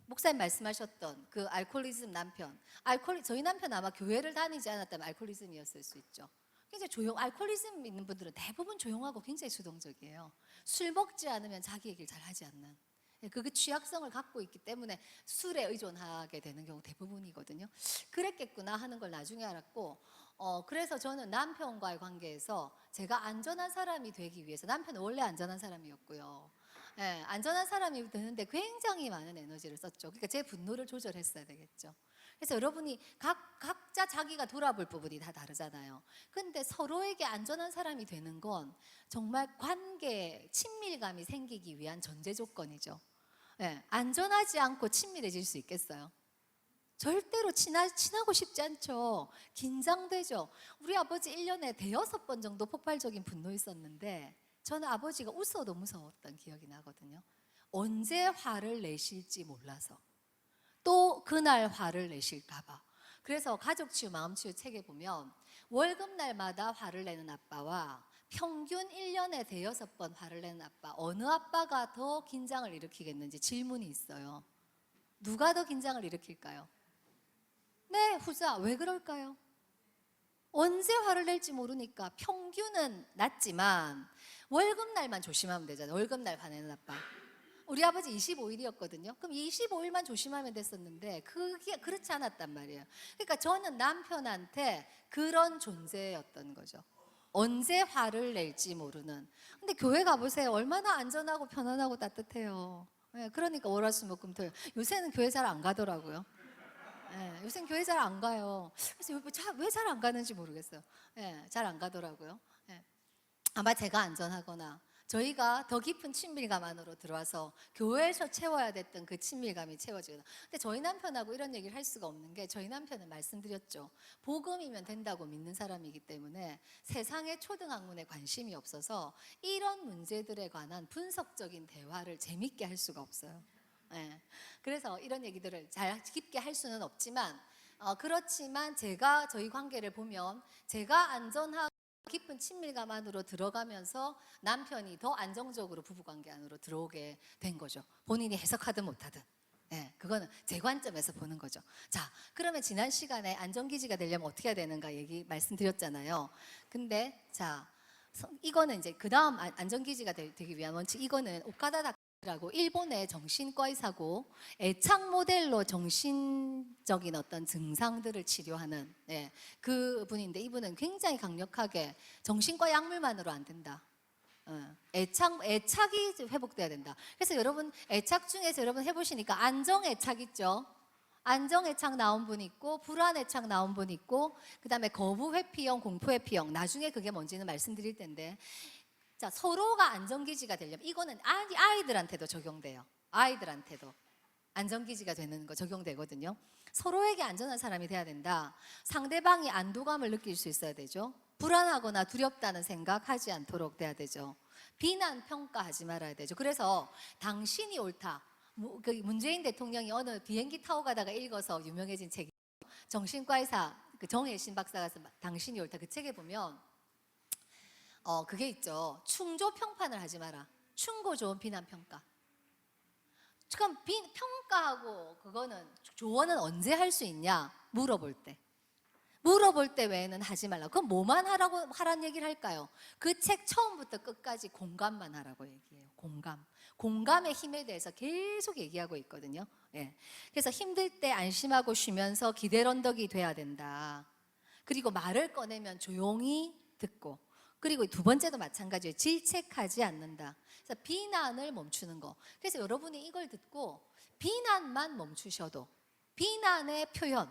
목사님 말씀하셨던 그 알코올리즘 남편. 저희 남편 아마 교회를 다니지 않았다면 알코올리즘이었을 수 있죠. 굉장히 알코올리즘 있는 분들은 대부분 조용하고 굉장히 수동적이에요. 술 먹지 않으면 자기 얘기를 잘 하지 않는. 그 취약성을 갖고 있기 때문에 술에 의존하게 되는 경우 대부분이거든요. 그랬겠구나 하는 걸 나중에 알았고, 그래서 저는 남편과의 관계에서 제가 안전한 사람이 되기 위해서, 남편은 원래 안전한 사람이었고요. 예, 안전한 사람이 되는데 굉장히 많은 에너지를 썼죠. 그러니까 제 분노를 조절했어야 되겠죠. 그래서 여러분이 각자 자기가 돌아볼 부분이 다 다르잖아요. 근데 서로에게 안전한 사람이 되는 건 정말 관계, 친밀감이 생기기 위한 전제 조건이죠. 예, 안전하지 않고 친밀해질 수 있겠어요? 절대로 친하고 싶지 않죠. 긴장되죠. 우리 아버지 1년에 5번 정도 폭발적인 분노 있었는데 저는 아버지가 웃어도 무서웠던 기억이 나거든요. 언제 화를 내실지 몰라서. 또 그날 화를 내실까 봐. 그래서 가족치유 마음치유 책에 보면 월급날마다 화를 내는 아빠와 평균 1년에 5번 화를 내는 아빠, 어느 아빠가 더 긴장을 일으키겠는지 질문이 있어요. 누가 더 긴장을 일으킬까요? 네, 후자. 왜 그럴까요? 언제 화를 낼지 모르니까. 평균은 낮지만 월급날만 조심하면 되잖아요. 월급날 화내는 아빠. 우리 아버지 25일이었거든요. 그럼 25일만 조심하면 됐었는데 그게 그렇지 않았단 말이에요. 그러니까 저는 남편한테 그런 존재였던 거죠. 언제 화를 낼지 모르는. 근데 교회 가보세요. 얼마나 안전하고 편안하고 따뜻해요. 네, 그러니까 월화수목금토일. 요새는 교회 잘 안 가더라고요. 네, 요새는 교회 잘 안 가요. 그래서 왜 잘 안 가는지 모르겠어요. 네, 잘 안 가더라고요. 네. 아마 제가 안전하거나 저희가 더 깊은 친밀감 안으로 들어와서 교회에서 채워야 됐던 그 친밀감이 채워지거나. 근데 저희 남편하고 이런 얘기를 할 수가 없는 게 저희 남편은 말씀드렸죠. 복음이면 된다고 믿는 사람이기 때문에 세상의 초등학문에 관심이 없어서 이런 문제들에 관한 분석적인 대화를 재밌게 할 수가 없어요. 예. 그래서 이런 얘기들을 잘 깊게 할 수는 없지만 그렇지만 제가 저희 관계를 보면 제가 안전하고 깊은 친밀감 안으로 들어가면서 남편이 더 안정적으로 부부관계 안으로 들어오게 된 거죠. 본인이 해석하든 못하든. 예, 그거는 제 관점에서 보는 거죠. 자, 그러면 지난 시간에 안전기지가 되려면 어떻게 해야 되는가 얘기 말씀드렸잖아요. 근데 자, 이거는 이제 그 다음 안전기지가 되기 위한 원칙, 이거는 오카다다라고 일본의 정신과 의사고 애착 모델로 정신적인 어떤 증상들을 치료하는 그 분인데, 이분은 굉장히 강력하게 정신과 약물만으로 안 된다. 애착이 회복돼야 된다. 그래서 여러분 애착 중에서 여러분 해보시니까 안정애착 있죠. 안정애착 나온 분 있고 불안애착 나온 분 있고 그다음에 거부회피형, 공포회피형, 나중에 그게 뭔지는 말씀드릴 텐데, 자, 서로가 안정기지가 되려면 이거는 아이들한테도 적용돼요. 아이들한테도 안정기지가 되는 거 적용되거든요. 서로에게 안전한 사람이 돼야 된다. 상대방이 안도감을 느낄 수 있어야 되죠. 불안하거나 두렵다는 생각하지 않도록 돼야 되죠. 비난, 평가하지 말아야 되죠. 그래서 당신이 옳다. 그 문재인 대통령이 어느 비행기 타고 가다가 읽어서 유명해진 책이 정신과 의사 그 정혜신 박사가 쓴 당신이 옳다, 그 책에 보면 그게 있죠. 충조 평판을 하지 마라. 충고 좋은 비난 평가. 그럼 평가하고 그거는 조언은 언제 할 수 있냐? 물어볼 때. 물어볼 때 외에는 하지 말라. 그럼 뭐만 하라는 얘기를 할까요? 그 책 처음부터 끝까지 공감만 하라고 얘기해요. 공감의 힘에 대해서 계속 얘기하고 있거든요. 예. 그래서 힘들 때 안심하고 쉬면서 기대런덕이 돼야 된다. 그리고 말을 꺼내면 조용히 듣고, 그리고 두 번째도 마찬가지예요. 질책하지 않는다. 그래서 비난을 멈추는 거. 그래서 여러분이 이걸 듣고 비난만 멈추셔도, 비난의 표현,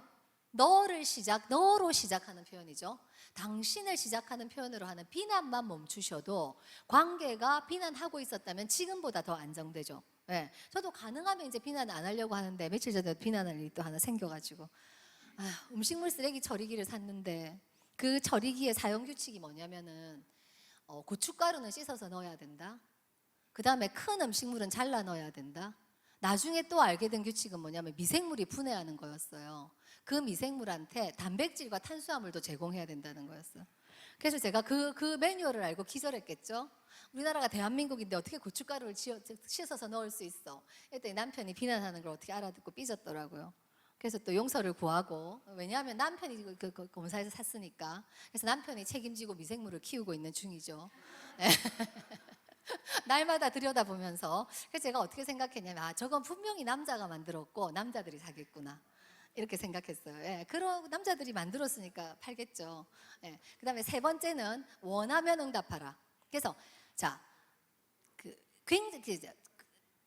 너로 시작하는 표현이죠. 당신을 시작하는 표현으로 하는 비난만 멈추셔도 관계가 비난하고 있었다면 지금보다 더 안정되죠. 네. 저도 가능하면 이제 비난 안 하려고 하는데 며칠 전에 비난할 일이 또 하나 생겨가지고 음식물 쓰레기 처리기를 샀는데 그 처리기의 사용 규칙이 뭐냐면은 고춧가루는 씻어서 넣어야 된다. 그 다음에 큰 음식물은 잘라 넣어야 된다. 나중에 또 알게 된 규칙은 뭐냐면 미생물이 분해하는 거였어요. 그 미생물한테 단백질과 탄수화물도 제공해야 된다는 거였어요. 그래서 제가 그 매뉴얼을 알고 기절했겠죠. 우리나라가 대한민국인데 어떻게 고춧가루를 씻어서 넣을 수 있어? 그랬더니 남편이 비난하는 걸 어떻게 알아듣고 삐졌더라고요. 그래서 또 용서를 구하고, 왜냐하면 남편이 그 검사에서 샀으니까. 그래서 남편이 책임지고 미생물을 키우고 있는 중이죠. 날마다 들여다보면서. 그래서 제가 어떻게 생각했냐면 저건 분명히 남자가 만들었고 남자들이 사겠구나, 이렇게 생각했어요. 예, 그런 남자들이 만들었으니까 팔겠죠. 예, 그다음에 세 번째는 원하면 응답하라. 그래서 자, 굉장히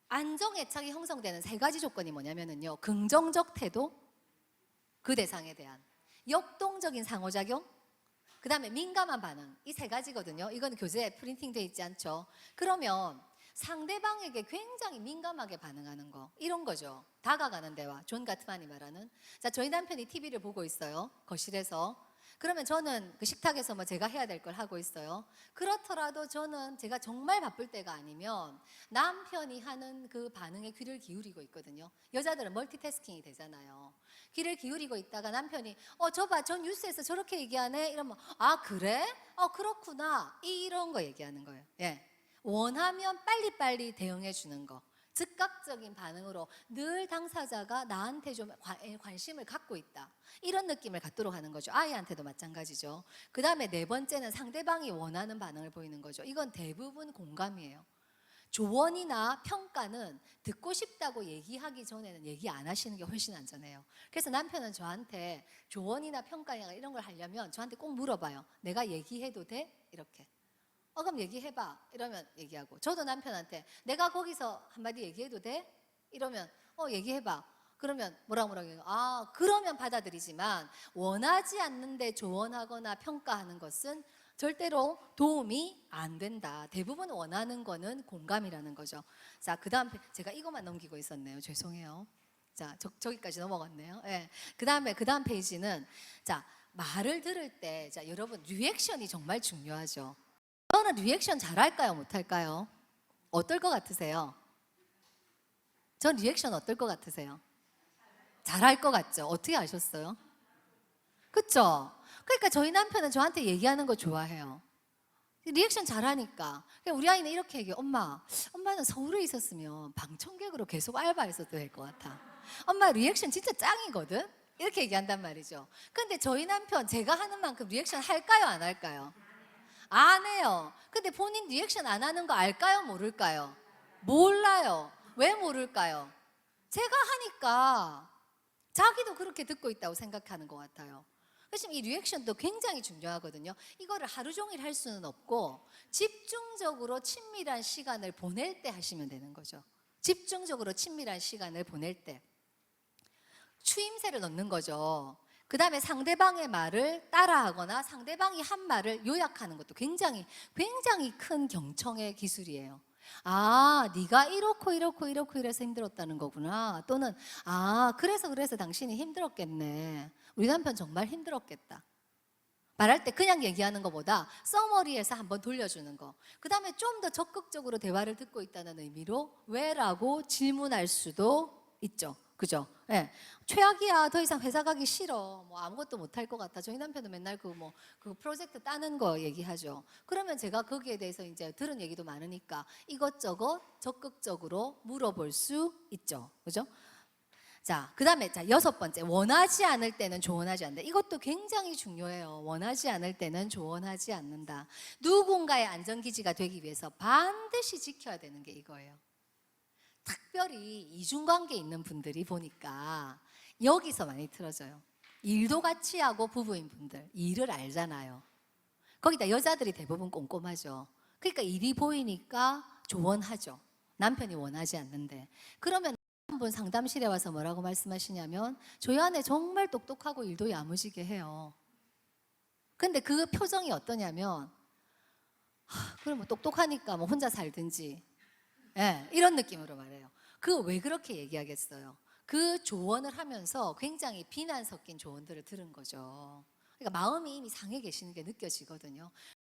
안정애착이 형성되는 세 가지 조건이 뭐냐면은요, 긍정적 태도, 그 대상에 대한 역동적인 상호작용, 그 다음에 민감한 반응, 이 세 가지거든요. 이건 교재에 프린팅되어 있지 않죠. 그러면 상대방에게 굉장히 민감하게 반응하는 거, 이런 거죠. 다가가는 대화, 존 가트만이 말하는. 자, 저희 남편이 TV를 보고 있어요, 거실에서. 그러면 저는 그 식탁에서 뭐 제가 해야 될 걸 하고 있어요. 그렇더라도 저는 제가 정말 바쁠 때가 아니면 남편이 하는 그 반응에 귀를 기울이고 있거든요. 여자들은 멀티태스킹이 되잖아요. 귀를 기울이고 있다가 남편이 저 봐, 저 뉴스에서 저렇게 얘기하네, 이러면 그래? 그렇구나, 이런 거 얘기하는 거예요. 예. 원하면 빨리빨리 대응해 주는 거, 즉각적인 반응으로 늘 당사자가 나한테 좀 관심을 갖고 있다, 이런 느낌을 갖도록 하는 거죠. 아이한테도 마찬가지죠. 그 다음에 네 번째는 상대방이 원하는 반응을 보이는 거죠. 이건 대부분 공감이에요. 조언이나 평가는 듣고 싶다고 얘기하기 전에는 얘기 안 하시는 게 훨씬 안전해요. 그래서 남편은 저한테 조언이나 평가나 이런 걸 하려면 저한테 꼭 물어봐요. 내가 얘기해도 돼? 이렇게. 그럼 얘기해봐, 이러면 얘기하고, 저도 남편한테 내가 거기서 한마디 얘기해도 돼? 이러면 얘기해봐. 그러면 뭐라고 해요? 그러면 받아들이지만 원하지 않는데 조언하거나 평가하는 것은 절대로 도움이 안 된다. 대부분 원하는 거는 공감이라는 거죠. 자, 그 다음 제가 이것만 넘기고 있었네요. 죄송해요. 자, 저기까지 넘어갔네요. 예. 그 다음 페이지는, 자, 말을 들을 때, 자, 여러분 리액션이 정말 중요하죠. 저는 리액션 잘할까요, 못할까요? 어떨 것 같으세요? 전 리액션 어떨 것 같으세요? 잘할 것 같죠? 어떻게 아셨어요? 그쵸? 그러니까 저희 남편은 저한테 얘기하는 거 좋아해요. 리액션 잘하니까. 그러니까 우리 아이는 이렇게 얘기해요. 엄마는 서울에 있었으면 방청객으로 계속 알바했어도 될 것 같아. 엄마 리액션 진짜 짱이거든? 이렇게 얘기한단 말이죠. 근데 저희 남편 제가 하는 만큼 리액션 할까요? 안 할까요? 안 해요. 근데 본인 리액션 안 하는 거 알까요? 모를까요? 몰라요. 왜 모를까요? 제가 하니까 자기도 그렇게 듣고 있다고 생각하는 것 같아요. 그래서 이 리액션도 굉장히 중요하거든요. 이거를 하루 종일 할 수는 없고 집중적으로 친밀한 시간을 보낼 때 하시면 되는 거죠. 집중적으로 친밀한 시간을 보낼 때 추임새를 넣는 거죠. 그 다음에 상대방의 말을 따라하거나 상대방이 한 말을 요약하는 것도 굉장히 큰 경청의 기술이에요. 아, 네가 이렇고 이래서 힘들었다는 거구나. 또는 그래서 당신이 힘들었겠네. 우리 남편 정말 힘들었겠다. 말할 때 그냥 얘기하는 것보다 서머리에서 한번 돌려주는 거. 그 다음에 좀 더 적극적으로 대화를 듣고 있다는 의미로 왜라고 질문할 수도 있죠. 그죠? 예. 최악이야. 더 이상 회사 가기 싫어. 뭐 아무것도 못할 것 같아. 저희 남편은 맨날 그 프로젝트 따는 거 얘기하죠. 그러면 제가 거기에 대해서 이제 들은 얘기도 많으니까 이것저것 적극적으로 물어볼 수 있죠. 그죠? 자, 그 다음에 여섯 번째, 원하지 않을 때는 조언하지 않는다. 이것도 굉장히 중요해요. 원하지 않을 때는 조언하지 않는다. 누군가의 안전기지가 되기 위해서 반드시 지켜야 되는 게 이거예요. 특별히 이중관계 있는 분들이 보니까 여기서 많이 틀어져요. 일도 같이 하고 부부인 분들, 일을 알잖아요. 거기다 여자들이 대부분 꼼꼼하죠. 그러니까 일이 보이니까 조언하죠. 남편이 원하지 않는데. 그러면 한 분 상담실에 와서 뭐라고 말씀하시냐면 저희 아내 정말 똑똑하고 일도 야무지게 해요. 근데 그 표정이 어떠냐면 그럼 뭐 똑똑하니까 뭐 혼자 살든지 이런 느낌으로 말해요. 그 왜 그렇게 얘기하겠어요? 그 조언을 하면서 굉장히 비난 섞인 조언들을 들은 거죠. 그러니까 마음이 이미 상해 계시는 게 느껴지거든요.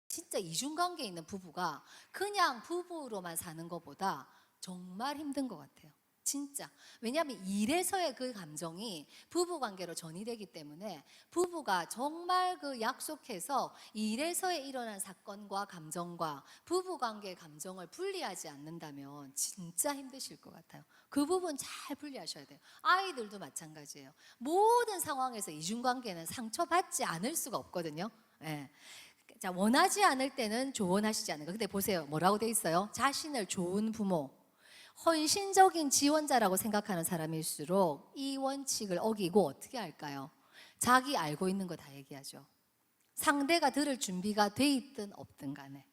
진짜 이중관계에 있는 부부가 그냥 부부로만 사는 것보다 정말 힘든 것 같아요. 진짜. 왜냐하면 일에서의 그 감정이 부부관계로 전이되기 때문에 부부가 정말 그 약속해서 일에서의 일어난 사건과 감정과 부부관계의 감정을 분리하지 않는다면 진짜 힘드실 것 같아요. 그 부분 잘 분리하셔야 돼요. 아이들도 마찬가지예요. 모든 상황에서 이중관계는 상처받지 않을 수가 없거든요. 예. 자, 원하지 않을 때는 조언하시지 않는 거. 근데 보세요. 뭐라고 돼 있어요? 자신을 좋은 부모, 헌신적인 지원자라고 생각하는 사람일수록 이 원칙을 어기고 어떻게 할까요? 자기 알고 있는 거 다 얘기하죠. 상대가 들을 준비가 돼 있든 없든 간에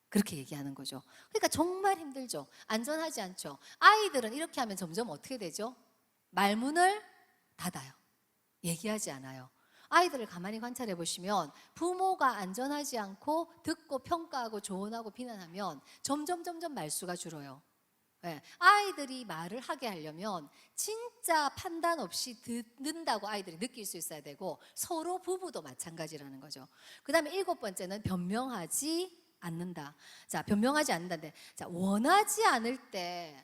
그렇게 얘기하는 거죠. 그러니까 정말 힘들죠. 안전하지 않죠. 아이들은 이렇게 하면 점점 어떻게 되죠? 말문을 닫아요. 얘기하지 않아요. 아이들을 가만히 관찰해 보시면 부모가 안전하지 않고 듣고 평가하고 조언하고 비난하면 점점 말수가 줄어요. 아이들이 말을 하게 하려면 진짜 판단 없이 듣는다고 아이들이 느낄 수 있어야 되고 서로 부부도 마찬가지라는 거죠. 그 다음에 7번째는 변명하지 않는다. 자, 변명하지 않는다인데, 자, 원하지 않을 때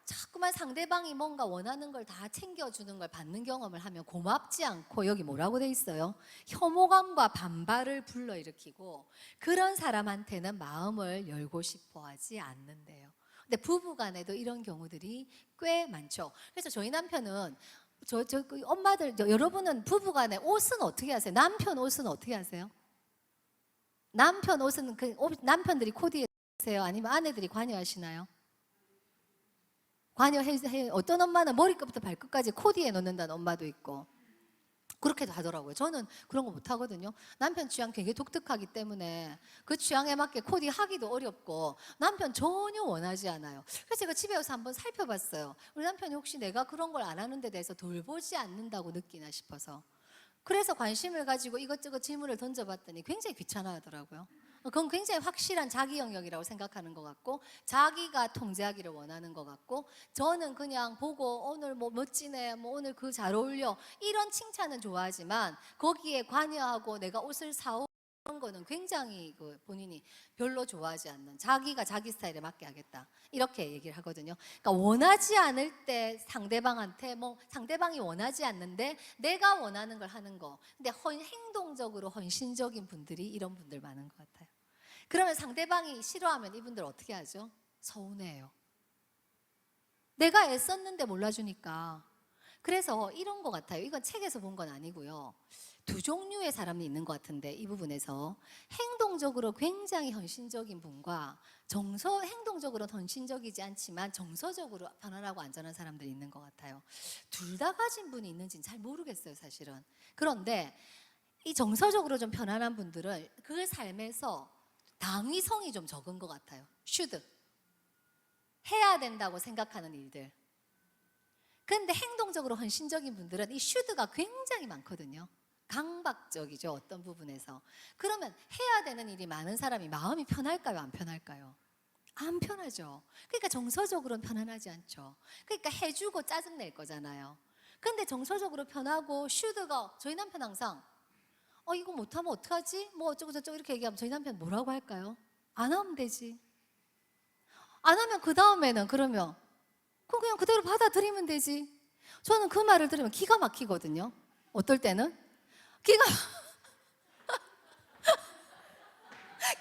자꾸만 상대방이 뭔가 원하는 걸 다 챙겨주는 걸 받는 경험을 하면 고맙지 않고 여기 뭐라고 돼 있어요? 혐오감과 반발을 불러일으키고 그런 사람한테는 마음을 열고 싶어 하지 않는데요. 근데 부부 간에도 이런 경우들이 꽤 많죠. 그래서 저희 남편은 그 엄마들, 여러분은 부부 간에 옷은 어떻게 하세요? 남편 옷은 어떻게 하세요? 남편 옷은 남편들이 코디해세요? 아니면 아내들이 관여하시나요? 관여해. 어떤 엄마는 머리끝부터 발끝까지 코디해 놓는다는 엄마도 있고 그렇게도 하더라고요. 저는 그런 거 못 하거든요. 남편 취향 되게 독특하기 때문에 그 취향에 맞게 코디하기도 어렵고 남편 전혀 원하지 않아요. 그래서 제가 집에 와서 한번 살펴봤어요. 우리 남편이 혹시 내가 그런 걸 안 하는 데 대해서 돌보지 않는다고 느끼나 싶어서 그래서 관심을 가지고 이것저것 질문을 던져봤더니 굉장히 귀찮아하더라고요. 그건 굉장히 확실한 자기 영역이라고 생각하는 것 같고 자기가 통제하기를 원하는 것 같고 저는 그냥 보고 오늘 뭐 멋지네, 뭐 오늘 그 잘 어울려 이런 칭찬은 좋아하지만 거기에 관여하고 내가 옷을 사오 그런 거는 굉장히 그 본인이 별로 좋아하지 않는, 자기가 자기 스타일에 맞게 하겠다 이렇게 얘기를 하거든요. 그러니까 원하지 않을 때 상대방한테 뭐 상대방이 원하지 않는데 내가 원하는 걸 하는 거. 근데 행동적으로 헌신적인 분들이 이런 분들 많은 것 같아요. 그러면 상대방이 싫어하면 이분들 어떻게 하죠? 서운해해요. 내가 애썼는데 몰라주니까. 그래서 이런 것 같아요. 이건 책에서 본 건 아니고요. 두 종류의 사람이 있는 것 같은데 이 부분에서 행동적으로 굉장히 헌신적인 분과 행동적으로 헌신적이지 않지만 정서적으로 편안하고 안전한 사람들이 있는 것 같아요. 둘 다 가진 분이 있는지는 잘 모르겠어요, 사실은. 그런데 이 정서적으로 좀 편안한 분들은 그 삶에서 당위성이 좀 적은 것 같아요. should 해야 된다고 생각하는 일들. 근데 행동적으로 헌신적인 분들은 이 should가 굉장히 많거든요. 강박적이죠, 어떤 부분에서. 그러면 해야 되는 일이 많은 사람이 마음이 편할까요, 안 편할까요? 안 편하죠. 그러니까 정서적으로는 편안하지 않죠. 그러니까 해주고 짜증낼 거잖아요. 근데 정서적으로 편하고 should가, 저희 남편 항상 이거 못하면 어떡하지? 뭐 어쩌고 저쩌고 이렇게 얘기하면 저희 남편 뭐라고 할까요? 안 하면 되지. 안 하면 그 다음에는 그러면 그냥 그대로 받아들이면 되지. 저는 그 말을 들으면 기가 막히거든요. 어떨 때는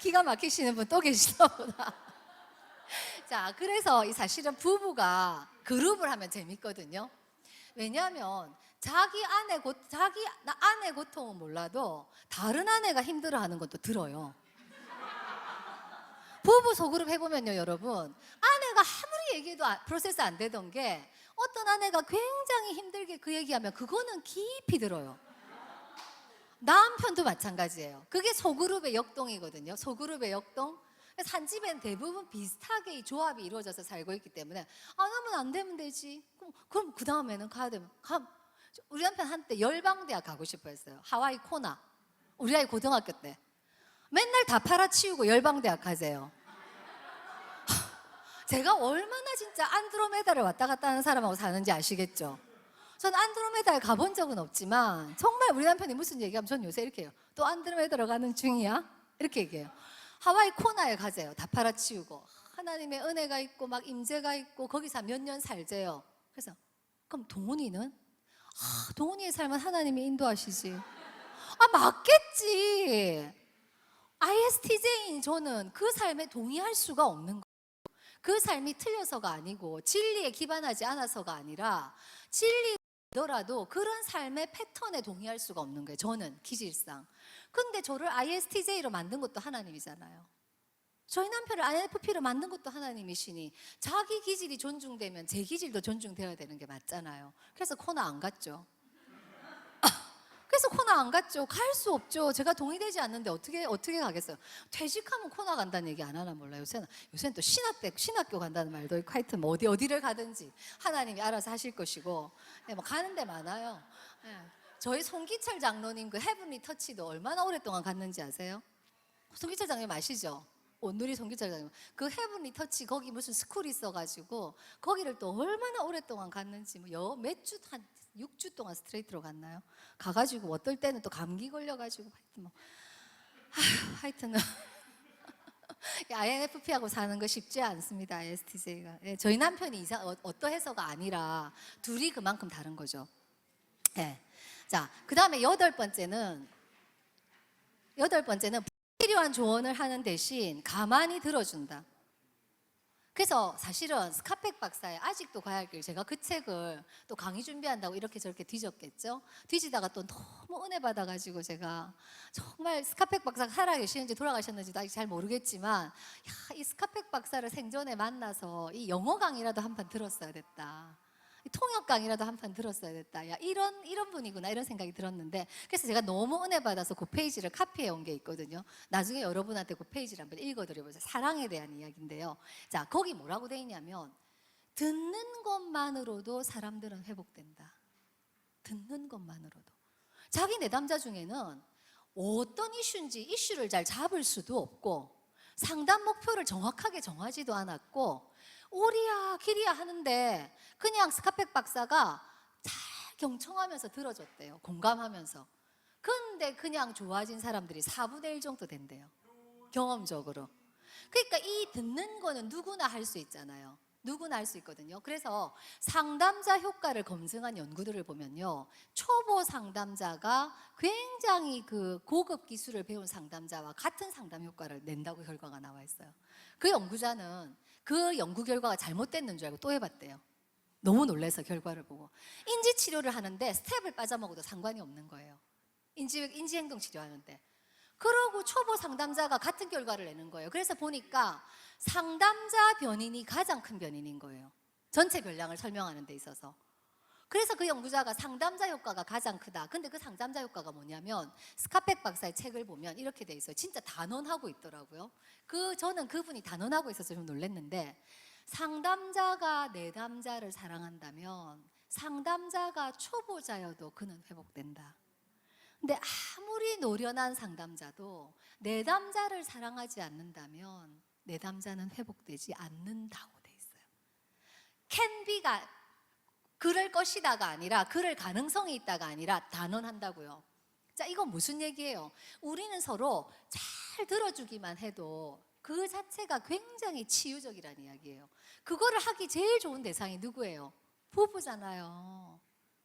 기가 막히시는 분 또 계시나 보다. 자, 그래서 이 사실은 부부가 그룹을 하면 재밌거든요. 왜냐하면 자기 아내 고통은 몰라도 다른 아내가 힘들어하는 것도 들어요. 부부 소그룹 해보면요, 여러분, 아내가 아무리 얘기해도 프로세스 안 되던 게 어떤 아내가 굉장히 힘들게 그 얘기하면 그거는 깊이 들어요. 남편도 마찬가지예요. 그게 소그룹의 역동이거든요. 소그룹의 역동. 그래서 한 집엔 대부분 비슷하게 이 조합이 이루어져서 살고 있기 때문에 안 하면 안 되면 되지. 그럼 그 다음에는 가야 되면 우리 남편 한때 열방대학 가고 싶어 했어요. 하와이 코나. 우리 아이 고등학교 때. 맨날 다 팔아치우고 열방대학 가세요. 제가 얼마나 진짜 안드로메다를 왔다 갔다 하는 사람하고 사는지 아시겠죠? 전 안드로메다에 가본 적은 없지만 정말 우리 남편이 무슨 얘기하면 전 요새 이렇게 해요. 또 안드로메다로 가는 중이야? 이렇게 얘기해요. 하와이 코나에 가세요. 다 팔아치우고 하나님의 은혜가 있고 막 임재가 있고 거기서 몇 년 살재요. 그래서 그럼 동훈이는? 동훈이의 삶은 하나님이 인도하시지. 맞겠지. ISTJ인 저는 그 삶에 동의할 수가 없는 거예요. 그 삶이 틀려서가 아니고 진리에 기반하지 않아서가 아니라 진리더라도 그런 삶의 패턴에 동의할 수가 없는 거예요. 저는 기질상. 근데 저를 ISTJ로 만든 것도 하나님이잖아요. 저희 남편을 INFP로 만든 것도 하나님이시니 자기 기질이 존중되면 제 기질도 존중되어야 되는 게 맞잖아요. 그래서 코나 안 갔죠. 그래서 코나 안 갔죠. 갈 수 없죠. 제가 동의되지 않는데 어떻게 가겠어요. 퇴직하면 코나 간다는 얘기 안 하나 몰라요. 요새는 또 신학교 간다는 말도 있고 하여튼 뭐 어디를 가든지 하나님이 알아서 하실 것이고 뭐 가는 데 많아요. 저희 송기철 장로님 그 헤븐리 터치도 얼마나 오랫동안 갔는지 아세요? 송기철 장로님 아시죠? 온누리 송기철 장로님 그 헤븐리 터치 거기 무슨 스쿨이 있어가지고 거기를 또 얼마나 오랫동안 갔는지 뭐 몇 주 한 6주 동안 스트레이트로 갔나요? 가가지고 어떨 때는 또 감기 걸려가지고 하여튼 INFP하고 사는 거 쉽지 않습니다. ISTJ가. 저희 남편이 어떠해서가 아니라 둘이 그만큼 다른 거죠. 자, 그 다음에 여덟 번째는 불필요한 조언을 하는 대신 가만히 들어준다. 그래서 사실은 스카펙 박사의 아직도 가야 할 길, 제가 그 책을 또 강의 준비한다고 이렇게 저렇게 뒤졌겠죠. 뒤지다가 또 너무 은혜 받아가지고 제가 정말 스카펙 박사가 살아계시는지 돌아가셨는지도 아직 잘 모르겠지만 이 스카펙 박사를 생전에 만나서 이 영어 강의라도 한 판 들었어야 됐다. 통역 강의라도 한 판 들었어야 됐다. 야, 이런 분이구나 이런 생각이 들었는데 그래서 제가 너무 은혜 받아서 그 페이지를 카피해 온 게 있거든요. 나중에 여러분한테 그 페이지를 한번 읽어드려보세요. 사랑에 대한 이야기인데요. 자, 거기 뭐라고 돼 있냐면 듣는 것만으로도 사람들은 회복된다. 듣는 것만으로도. 자기 내담자 중에는 어떤 이슈를 잘 잡을 수도 없고 상담 목표를 정확하게 정하지도 않았고 오리야 길이야 하는데 그냥 스카펙 박사가 잘 경청하면서 들어줬대요. 공감하면서. 근데 그냥 좋아진 사람들이 4분의 1 정도 된대요. 경험적으로. 그러니까 이 듣는 거는 누구나 할 수 있잖아요. 누구나 할 수 있거든요. 그래서 상담자 효과를 검증한 연구들을 보면요, 초보 상담자가 굉장히 그 고급 기술을 배운 상담자와 같은 상담 효과를 낸다고 결과가 나와 있어요. 그 연구자는 그 연구 결과가 잘못됐는 줄 알고 또 해봤대요. 너무 놀라서 결과를 보고. 인지 치료를 하는데 스텝을 빠져먹어도 상관이 없는 거예요. 인지행동 치료하는데. 그러고 초보 상담자가 같은 결과를 내는 거예요. 그래서 보니까 상담자 변인이 가장 큰 변인인 거예요. 전체 변량을 설명하는 데 있어서. 그래서 그 연구자가 상담자 효과가 가장 크다. 근데 그 상담자 효과가 뭐냐면 스카펙 박사의 책을 보면 이렇게 돼 있어요. 진짜 단언하고 있더라고요. 저는 그분이 단언하고 있어서 좀 놀랐는데, 상담자가 내담자를 사랑한다면 상담자가 초보자여도 그는 회복된다. 근데 아무리 노련한 상담자도 내담자를 사랑하지 않는다면 내담자는 회복되지 않는다고 돼 있어요. 캔비가 그럴 것이다가 아니라 그럴 가능성이 있다가 아니라 단언한다고요. 자, 이건 무슨 얘기예요? 우리는 서로 잘 들어주기만 해도 그 자체가 굉장히 치유적이라는 이야기예요. 그거를 하기 제일 좋은 대상이 누구예요? 부부잖아요.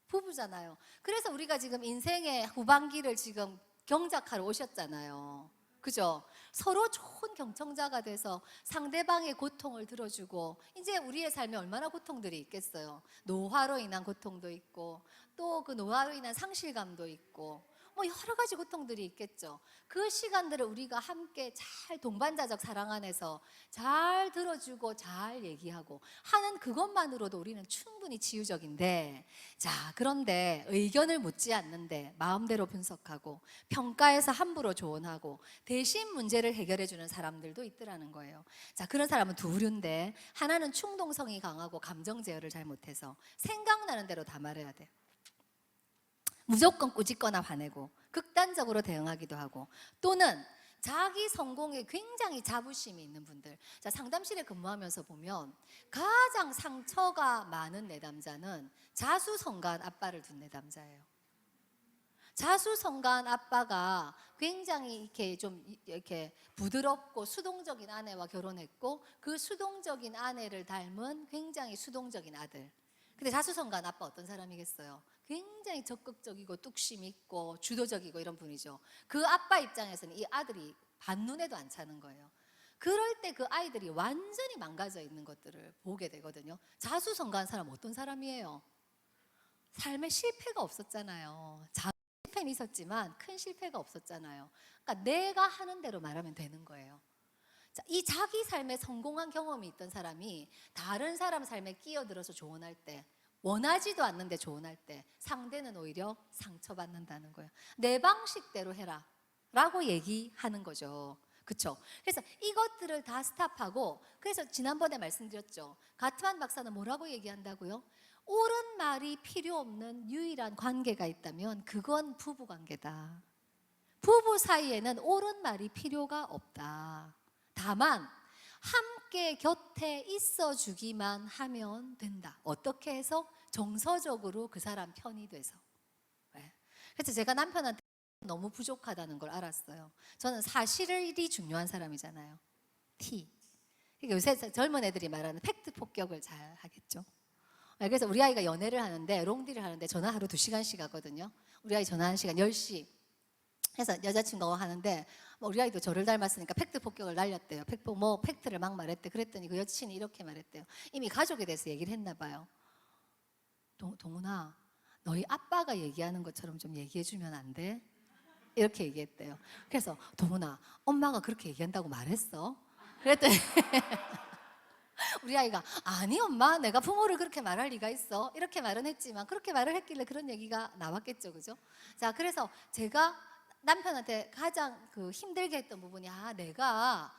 부부잖아요. 그래서 우리가 지금 인생의 후반기를 지금 경작하러 오셨잖아요. 그죠? 서로 좋은 경청자가 돼서 상대방의 고통을 들어주고, 이제 우리의 삶에 얼마나 고통들이 있겠어요. 노화로 인한 고통도 있고, 또 그 노화로 인한 상실감도 있고, 뭐 여러 가지 고통들이 있겠죠. 그 시간들을 우리가 함께 잘 동반자적 사랑 안에서 잘 들어주고 잘 얘기하고 하는 그것만으로도 우리는 충분히 치유적인데, 자, 그런데 의견을 묻지 않는데 마음대로 분석하고 평가해서 함부로 조언하고 대신 문제를 해결해 주는 사람들도 있더라는 거예요. 자, 그런 사람은 두 부류인데, 하나는 충동성이 강하고 감정 제어를 잘 못해서 생각나는 대로 다 말해야 돼요. 무조건 꾸짖거나 화내고 극단적으로 대응하기도 하고, 또는 자기 성공에 굉장히 자부심이 있는 분들. 자, 상담실에 근무하면서 보면 가장 상처가 많은 내담자는 자수성가한 아빠를 둔 내담자예요. 자수성가한 아빠가 굉장히 이렇게 부드럽고 수동적인 아내와 결혼했고, 그 수동적인 아내를 닮은 굉장히 수동적인 아들. 근데 자수성가한 아빠 어떤 사람이겠어요? 굉장히 적극적이고 뚝심 있고 주도적이고 이런 분이죠. 그 아빠 입장에서는 이 아들이 반눈에도 안 차는 거예요. 그럴 때 그 아이들이 완전히 망가져 있는 것들을 보게 되거든요. 자수성가한 사람 어떤 사람이에요? 삶에 실패가 없었잖아요. 작은 실패는 있었지만 큰 실패가 없었잖아요. 그러니까 내가 하는 대로 말하면 되는 거예요. 자, 이 자기 삶에 성공한 경험이 있던 사람이 다른 사람 삶에 끼어들어서 조언할 때, 원하지도 않는데 조언할 때 상대는 오히려 상처받는다는 거예요. 내 방식대로 해라 라고 얘기하는 거죠. 그렇죠? 그래서 이것들을 다 스탑하고, 그래서 지난번에 말씀드렸죠. 가트만 박사는 뭐라고 얘기한다고요? 옳은 말이 필요 없는 유일한 관계가 있다면 그건 부부 관계다. 부부 사이에는 옳은 말이 필요가 없다. 다만 함께 곁에 있어 주기만 하면 된다. 어떻게 해서? 정서적으로 그 사람 편이 돼서. 그래서 제가 남편한테 너무 부족하다는 걸 알았어요. 저는 사실이 중요한 사람이잖아요. T. 그러니까 요새 젊은 애들이 말하는 팩트 폭격을 잘 하겠죠. 그래서 우리 아이가 연애를 하는데, 롱디를 하는데 전화 하루 2시간씩 하거든요. 우리 아이 전화 1시간 10시 해서 여자친구가 하는데, 우리 아이도 저를 닮았으니까 팩트 폭격을 날렸대요. 팩트를 막 말했대. 그랬더니 그 여친이 이렇게 말했대요. 이미 가족에 대해서 얘기를 했나 봐요. 동훈아, 너희 아빠가 얘기하는 것처럼 좀 얘기해주면 안 돼? 이렇게 얘기했대요. 그래서 동훈아, 엄마가 그렇게 얘기한다고 말했어? 그랬더니 우리 아이가 아니 엄마, 내가 부모를 그렇게 말할 리가 있어? 이렇게 말은 했지만 그렇게 말을 했길래 그런 얘기가 나왔겠죠, 그죠? 자, 그래서 제가 남편한테 가장 힘들게 했던 부분이, 내가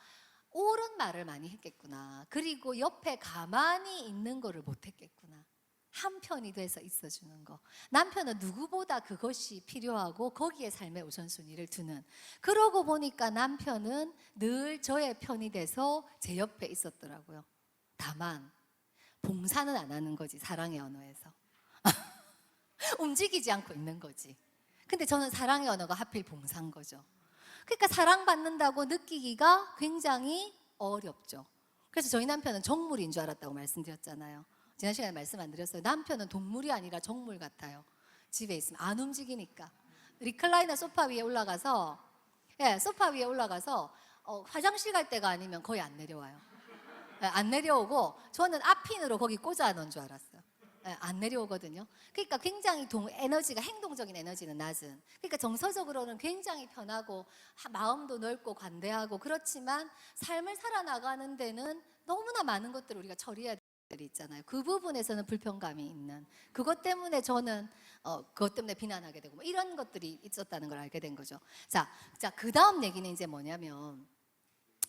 옳은 말을 많이 했겠구나. 그리고 옆에 가만히 있는 거를 못 했겠구나. 한편이 돼서 있어주는 거. 남편은 누구보다 그것이 필요하고 거기에 삶의 우선순위를 두는. 그러고 보니까 남편은 늘 저의 편이 돼서 제 옆에 있었더라고요. 다만 봉사는 안 하는 거지, 사랑의 언어에서. 움직이지 않고 있는 거지. 근데 저는 사랑의 언어가 하필 봉사인 거죠. 그러니까 사랑받는다고 느끼기가 굉장히 어렵죠. 그래서 저희 남편은 정물인 줄 알았다고 말씀드렸잖아요. 지난 시간에 말씀 안 드렸어요. 남편은 동물이 아니라 정물 같아요. 집에 있으면 안 움직이니까. 리클라이너 소파 위에 올라가서, 예, 소파 위에 올라가서 화장실 갈 때가 아니면 거의 안 내려와요. 예, 안 내려오고 저는 앞핀으로 거기 꽂아 놓은 줄 알았어요. 예, 안 내려오거든요. 그러니까 굉장히 에너지가, 행동적인 에너지는 낮은. 그러니까 정서적으로는 굉장히 편하고 마음도 넓고 관대하고, 그렇지만 삶을 살아나가는 데는 너무나 많은 것들을 우리가 처리해야 들이 있잖아요. 그 부분에서는 불편감이 있는, 그것 때문에 저는 그것 때문에 비난하게 되고 뭐 이런 것들이 있었다는 걸 알게 된 거죠. 자, 그 다음 얘기는 이제 뭐냐면,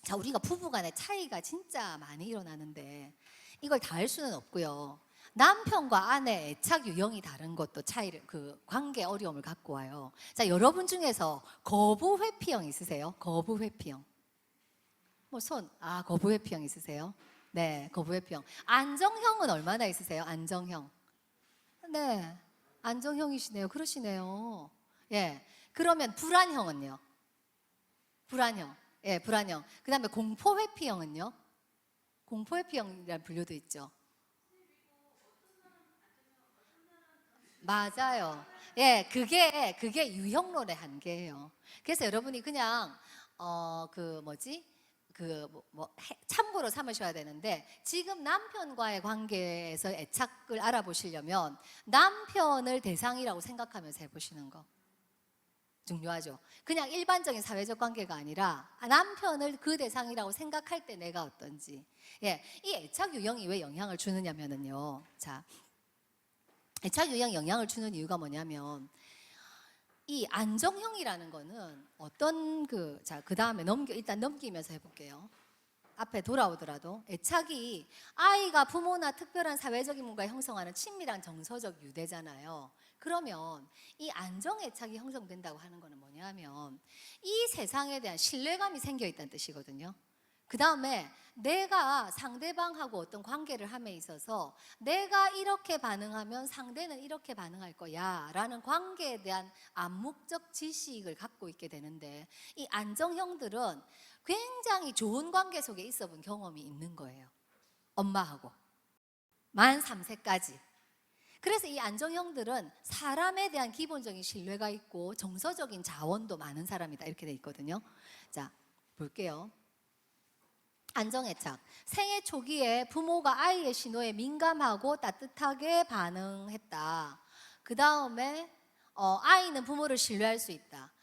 자, 우리가 부부간의 차이가 진짜 많이 일어나는데 이걸 다 할 수는 없고요. 남편과 아내 애착 유형이 다른 것도 차이를, 그 관계 어려움을 갖고 와요. 자, 여러분 중에서 거부 회피형 있으세요? 거부 회피형. 뭐 거부 회피형 있으세요? 네, 거부 회피형. 안정형은 얼마나 있으세요? 안정형. 네, 안정형이시네요. 그러시네요. 예. 그러면 불안형은요? 불안형. 예, 불안형. 그다음에 공포 회피형은요? 공포 회피형이라는 분류도 있죠. 맞아요. 예, 그게 유형론의 한계예요. 그래서 여러분이 그냥 참고로 삼으셔야 되는데, 지금 남편과의 관계에서 애착을 알아보시려면 남편을 대상이라고 생각하면서 해보시는 거 중요하죠. 그냥 일반적인 사회적 관계가 아니라 남편을 그 대상이라고 생각할 때 내가 어떤지. 예, 이 애착 유형이 왜 영향을 주느냐면은요. 자, 애착 유형 영향을 주는 이유가 뭐냐면, 이 안정형이라는 거는 어떤 그 다음에 일단 넘기면서 해볼게요. 앞에 돌아오더라도 애착이 아이가 부모나 특별한 사회적인 뭔가 형성하는 친밀한 정서적 유대잖아요. 그러면 이 안정 애착이 형성된다고 하는 거는 뭐냐면, 이 세상에 대한 신뢰감이 생겨 있다는 뜻이거든요. 그 다음에 내가 상대방하고 어떤 관계를 함에 있어서 내가 이렇게 반응하면 상대는 이렇게 반응할 거야 라는 관계에 대한 암묵적 지식을 갖고 있게 되는데, 이 안정형들은 굉장히 좋은 관계 속에 있어 본 경험이 있는 거예요. 엄마하고 만 3세까지. 그래서 이 안정형들은 사람에 대한 기본적인 신뢰가 있고 정서적인 자원도 많은 사람이다, 이렇게 돼 있거든요. 자, 볼게요. 안정애착. 생애 초기에 부모가 아이의 신호에 민감하고 따뜻하게 반응했다. 그 다음에 아이는 부모를 신뢰할 수 있다.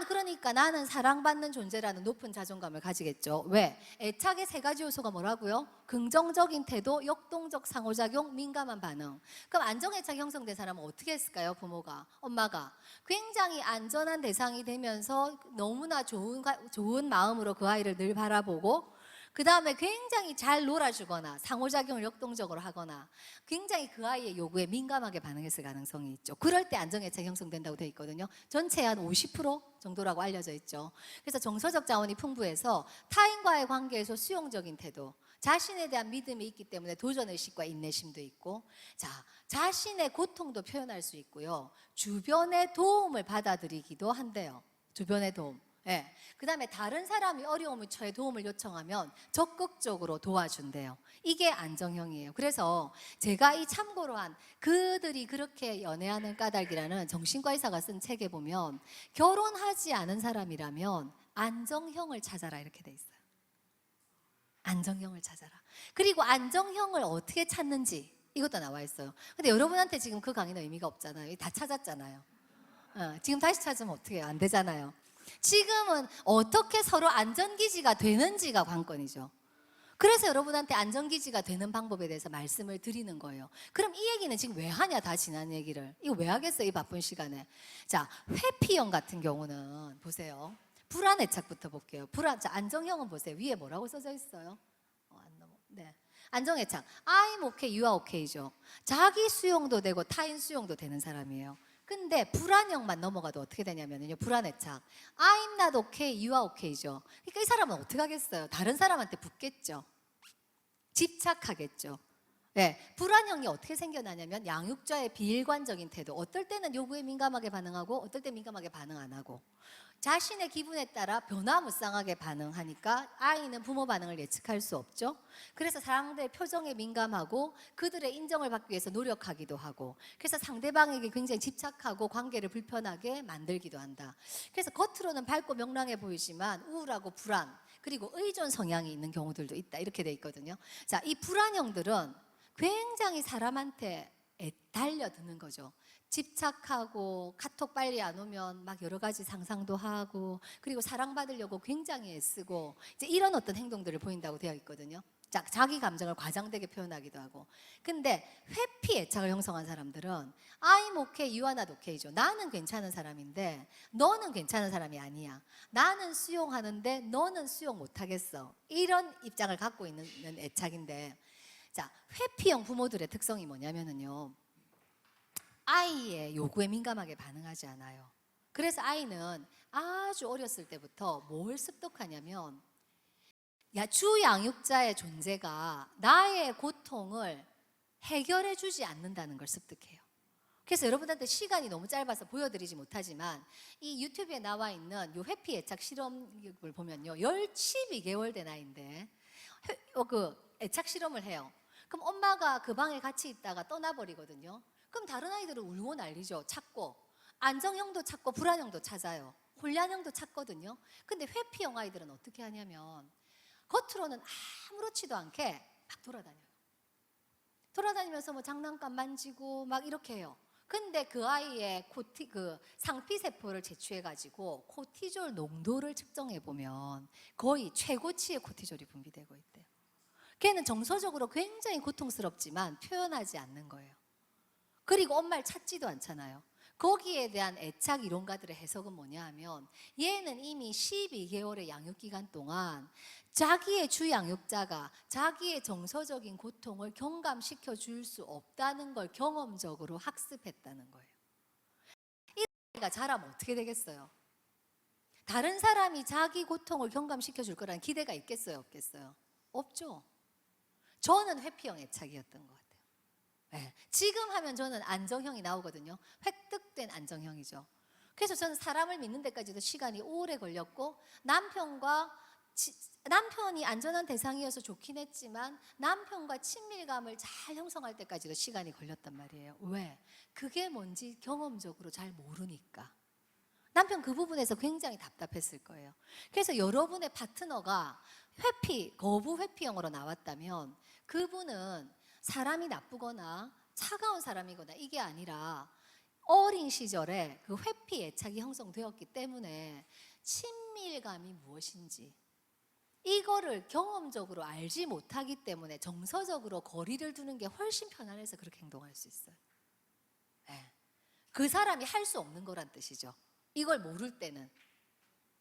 그러니까 나는 사랑받는 존재라는 높은 자존감을 가지겠죠. 왜? 애착의 3가지 요소가 뭐라고요? 긍정적인 태도, 역동적 상호작용, 민감한 반응. 그럼 안정애착이 형성된 사람은 어떻게 했을까요? 부모가, 엄마가 굉장히 안전한 대상이 되면서 너무나 좋은 마음으로 그 아이를 늘 바라보고, 그 다음에 굉장히 잘 놀아주거나 상호작용을 역동적으로 하거나 굉장히 그 아이의 요구에 민감하게 반응했을 가능성이 있죠. 그럴 때 안정애착이 형성된다고 되어 있거든요. 전체의 한 50% 정도라고 알려져 있죠. 그래서 정서적 자원이 풍부해서 타인과의 관계에서 수용적인 태도, 자신에 대한 믿음이 있기 때문에 도전의식과 인내심도 있고, 자, 자신의 고통도 표현할 수 있고요. 주변의 도움을 받아들이기도 한대요. 주변의 도움. 예. 그 다음에 다른 사람이 어려움을 처해 도움을 요청하면 적극적으로 도와준대요. 이게 안정형이에요. 그래서 제가 이 참고로 한 그들이 그렇게 연애하는 까닭이라는 정신과 의사가 쓴 책에 보면, 결혼하지 않은 사람이라면 안정형을 찾아라, 이렇게 돼 있어요. 안정형을 찾아라. 그리고 안정형을 어떻게 찾는지 이것도 나와 있어요. 근데 여러분한테 지금 그 강의는 의미가 없잖아요. 다 찾았잖아요. 지금 다시 찾으면 어떻게 해요? 안 되잖아요. 지금은 어떻게 서로 안전기지가 되는지가 관건이죠. 그래서 여러분한테 안전기지가 되는 방법에 대해서 말씀을 드리는 거예요. 그럼 이 얘기는 지금 왜 하냐, 다 지난 얘기를. 이거 왜 하겠어요, 이 바쁜 시간에. 자, 회피형 같은 경우는 보세요. 불안애착부터 볼게요. 자, 안정형은 보세요. 위에 뭐라고 써져 있어요? 네. 안정애착. I'm okay, you are okay죠. 자기 수용도 되고 타인 수용도 되는 사람이에요. 근데 불안형만 넘어가도 어떻게 되냐면요, 불안애착. I'm not okay, you are okay죠. 그러니까 이 사람은 어떻게 하겠어요? 다른 사람한테 붙겠죠. 집착하겠죠. 불안형이 어떻게 생겨나냐면 양육자의 비일관적인 태도. 어떨 때는 요구에 민감하게 반응하고 어떨 때 민감하게 반응 안 하고 자신의 기분에 따라 변화무쌍하게 반응하니까 아이는 부모 반응을 예측할 수 없죠. 그래서 사람들의 표정에 민감하고 그들의 인정을 받기 위해서 노력하기도 하고 그래서 상대방에게 굉장히 집착하고 관계를 불편하게 만들기도 한다. 그래서 겉으로는 밝고 명랑해 보이지만 우울하고 불안 그리고 의존 성향이 있는 경우들도 있다. 이렇게 돼 있거든요. 자, 이 불안형들은 굉장히 사람한테 달려드는 거죠. 집착하고 카톡 빨리 안 오면 막 여러 가지 상상도 하고 그리고 사랑받으려고 굉장히 애쓰고 이제 이런 어떤 행동들을 보인다고 되어 있거든요. 자, 자기 감정을 과장되게 표현하기도 하고. 근데 회피 애착을 형성한 사람들은 I'm okay, you are not okay죠. 나는 괜찮은 사람인데 너는 괜찮은 사람이 아니야. 나는 수용하는데 너는 수용 못하겠어. 이런 입장을 갖고 있는 애착인데, 자, 회피형 부모들의 특성이 뭐냐면은요, 아이의 요구에 민감하게 반응하지 않아요. 그래서 아이는 아주 어렸을 때부터 뭘 습득하냐면 주 양육자의 존재가 나의 고통을 해결해 주지 않는다는 걸 습득해요. 그래서 여러분들한테 시간이 너무 짧아서 보여드리지 못하지만 이 유튜브에 나와 있는 요 회피 애착 실험을 보면요, 12개월 된 아이인데 그 애착 실험을 해요. 그럼 엄마가 그 방에 같이 있다가 떠나버리거든요. 그럼 다른 아이들은 울고 난리죠. 찾고 안정형도 찾고 불안형도 찾아요. 혼란형도 찾거든요. 근데 회피형 아이들은 어떻게 하냐면 겉으로는 아무렇지도 않게 막 돌아다녀요. 돌아다니면서 뭐 장난감 만지고 막 이렇게 해요. 근데 그 아이의 그 상피세포를 채취해가지고 코티졸 농도를 측정해 보면 거의 최고치의 코티졸이 분비되고 있대요. 걔는 정서적으로 굉장히 고통스럽지만 표현하지 않는 거예요. 그리고 엄마를 찾지도 않잖아요. 거기에 대한 애착 이론가들의 해석은 뭐냐 하면 얘는 이미 12개월의 양육기간 동안 자기의 주 양육자가 자기의 정서적인 고통을 경감시켜 줄 수 없다는 걸 경험적으로 학습했다는 거예요. 이 아이가 자라면 어떻게 되겠어요? 다른 사람이 자기 고통을 경감시켜 줄 거라는 기대가 있겠어요? 없겠어요? 없죠. 저는 회피형 애착이었던 것 같아요. 네. 지금 하면 저는 안정형이 나오거든요. 획득된 안정형이죠. 그래서 저는 사람을 믿는 데까지도 시간이 오래 걸렸고 남편이 안전한 대상이어서 좋긴 했지만 남편과 친밀감을 잘 형성할 때까지도 시간이 걸렸단 말이에요. 왜? 그게 뭔지 경험적으로 잘 모르니까. 남편 그 부분에서 굉장히 답답했을 거예요. 그래서 여러분의 파트너가 거부 회피형으로 나왔다면 그분은 사람이 나쁘거나 차가운 사람이거나 이게 아니라 어린 시절에 그 회피 애착이 형성되었기 때문에 친밀감이 무엇인지 이거를 경험적으로 알지 못하기 때문에 정서적으로 거리를 두는 게 훨씬 편안해서 그렇게 행동할 수 있어요. 네. 그 사람이 할 수 없는 거란 뜻이죠. 이걸 모를 때는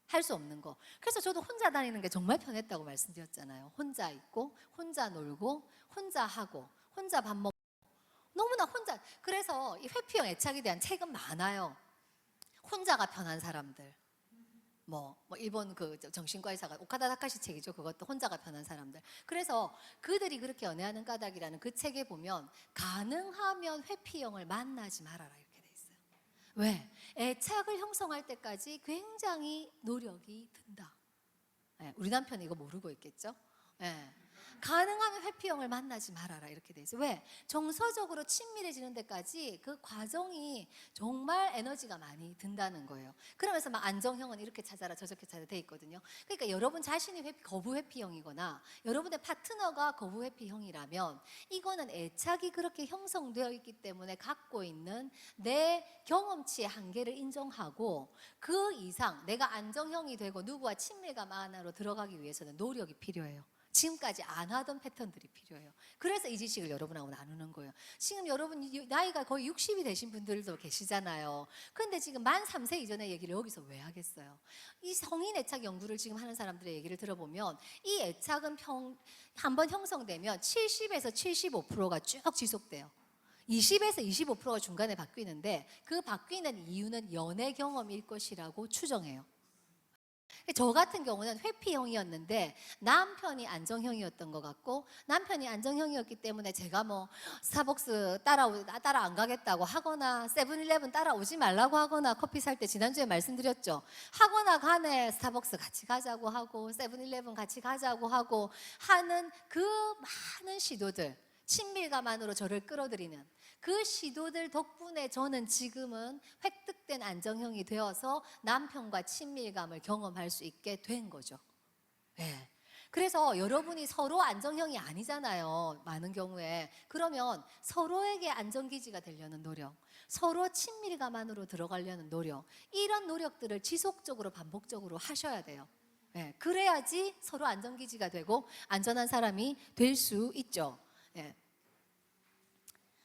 할 수 없는 거. 그래서 저도 혼자 다니는 게 정말 편했다고 말씀드렸잖아요. 혼자 있고 혼자 놀고 혼자 하고 혼자 밥 먹고 너무나 혼자. 그래서 이 회피형 애착에 대한 책은 많아요. 혼자가 편한 사람들. 뭐 일본 그 정신과 의사가 오카다 다카시 책이죠. 그것도 혼자가 편한 사람들. 그래서 그들이 그렇게 연애하는 까닭이라는 그 책에 보면 가능하면 회피형을 만나지 말아라 이렇게 돼 있어요. 왜? 애착을 형성할 때까지 굉장히 노력이 든다. 네, 우리 남편이 이거 모르고 있겠죠? 네. 가능하면 회피형을 만나지 말아라 이렇게 돼 있어요. 왜? 정서적으로 친밀해지는 데까지 그 과정이 정말 에너지가 많이 든다는 거예요. 그러면서 막 안정형은 이렇게 찾아라 저렇게 찾아라 돼 있거든요. 그러니까 여러분 자신이 거부 회피형이거나 여러분의 파트너가 거부 회피형이라면 이거는 애착이 그렇게 형성되어 있기 때문에 갖고 있는 내 경험치의 한계를 인정하고 그 이상 내가 안정형이 되고 누구와 친밀감 안으로 들어가기 위해서는 노력이 필요해요. 지금까지 안 하던 패턴들이 필요해요. 그래서 이 지식을 여러분하고 나누는 거예요. 지금 여러분 나이가 거의 60이 되신 분들도 계시잖아요. 그런데 지금 만 3세 이전의 얘기를 여기서 왜 하겠어요? 이 성인 애착 연구를 지금 하는 사람들의 얘기를 들어보면 이 애착은 한번 형성되면 70에서 75%가 쭉 지속돼요. 20에서 25%가 중간에 바뀌는데 그 바뀌는 이유는 연애 경험일 것이라고 추정해요. 저 같은 경우는 회피형이었는데 남편이 안정형이었던 것 같고, 남편이 안정형이었기 때문에 제가 뭐 스타벅스 따라 안 가겠다고 하거나 세븐일레븐 따라오지 말라고 하거나, 커피 살 때 지난주에 말씀드렸죠. 하거나 간에 스타벅스 같이 가자고 하고 세븐일레븐 같이 가자고 하고 하는 그 많은 시도들, 친밀감 안으로 저를 끌어들이는 그 시도들 덕분에 저는 지금은 획득된 안정형이 되어서 남편과 친밀감을 경험할 수 있게 된 거죠. 네. 그래서 여러분이 서로 안정형이 아니잖아요, 많은 경우에. 그러면 서로에게 안정기지가 되려는 노력, 서로 친밀감 안으로 들어가려는 노력, 이런 노력들을 지속적으로 반복적으로 하셔야 돼요. 네. 그래야지 서로 안정기지가 되고 안전한 사람이 될 수 있죠. 네.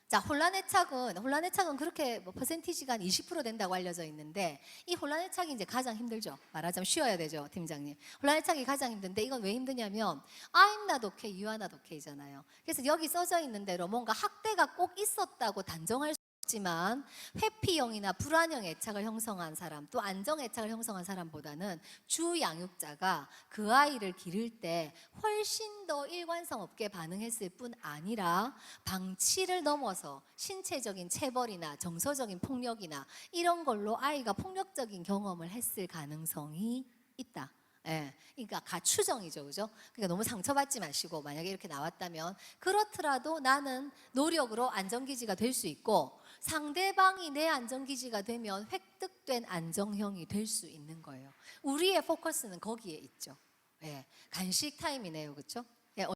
자, 혼란의 착은 그렇게 뭐 퍼센티지가 한 20% 된다고 알려져 있는데, 이 혼란의 착이 이제 가장 힘들죠. 말하자면 쉬어야 되죠, 팀장님. 혼란의 착이 가장 힘든데, 이건 왜 힘드냐면 I'm not okay, you are not okay잖아요. 그래서 여기 써져 있는 대로 뭔가 학대가 꼭 있었다고 단정할 수 있지만, 회피형이나 불안형 애착을 형성한 사람, 또 안정 애착을 형성한 사람보다는 주 양육자가 그 아이를 기를 때 훨씬 더 일관성 없게 반응했을 뿐 아니라 방치를 넘어서 신체적인 체벌이나 정서적인 폭력이나 이런 걸로 아이가 폭력적인 경험을 했을 가능성이 있다. 예, 그러니까 가추정이죠, 그죠? 그러니까 너무 상처받지 마시고, 만약에 이렇게 나왔다면 그렇더라도 나는 노력으로 안정기지가 될 수 있고, 상대방이 내 안정기지가 되면 획득된 안정형이 될 수 있는 거예요. 우리의 포커스는 거기에 있죠. 예, 간식 타임이네요, 그렇죠?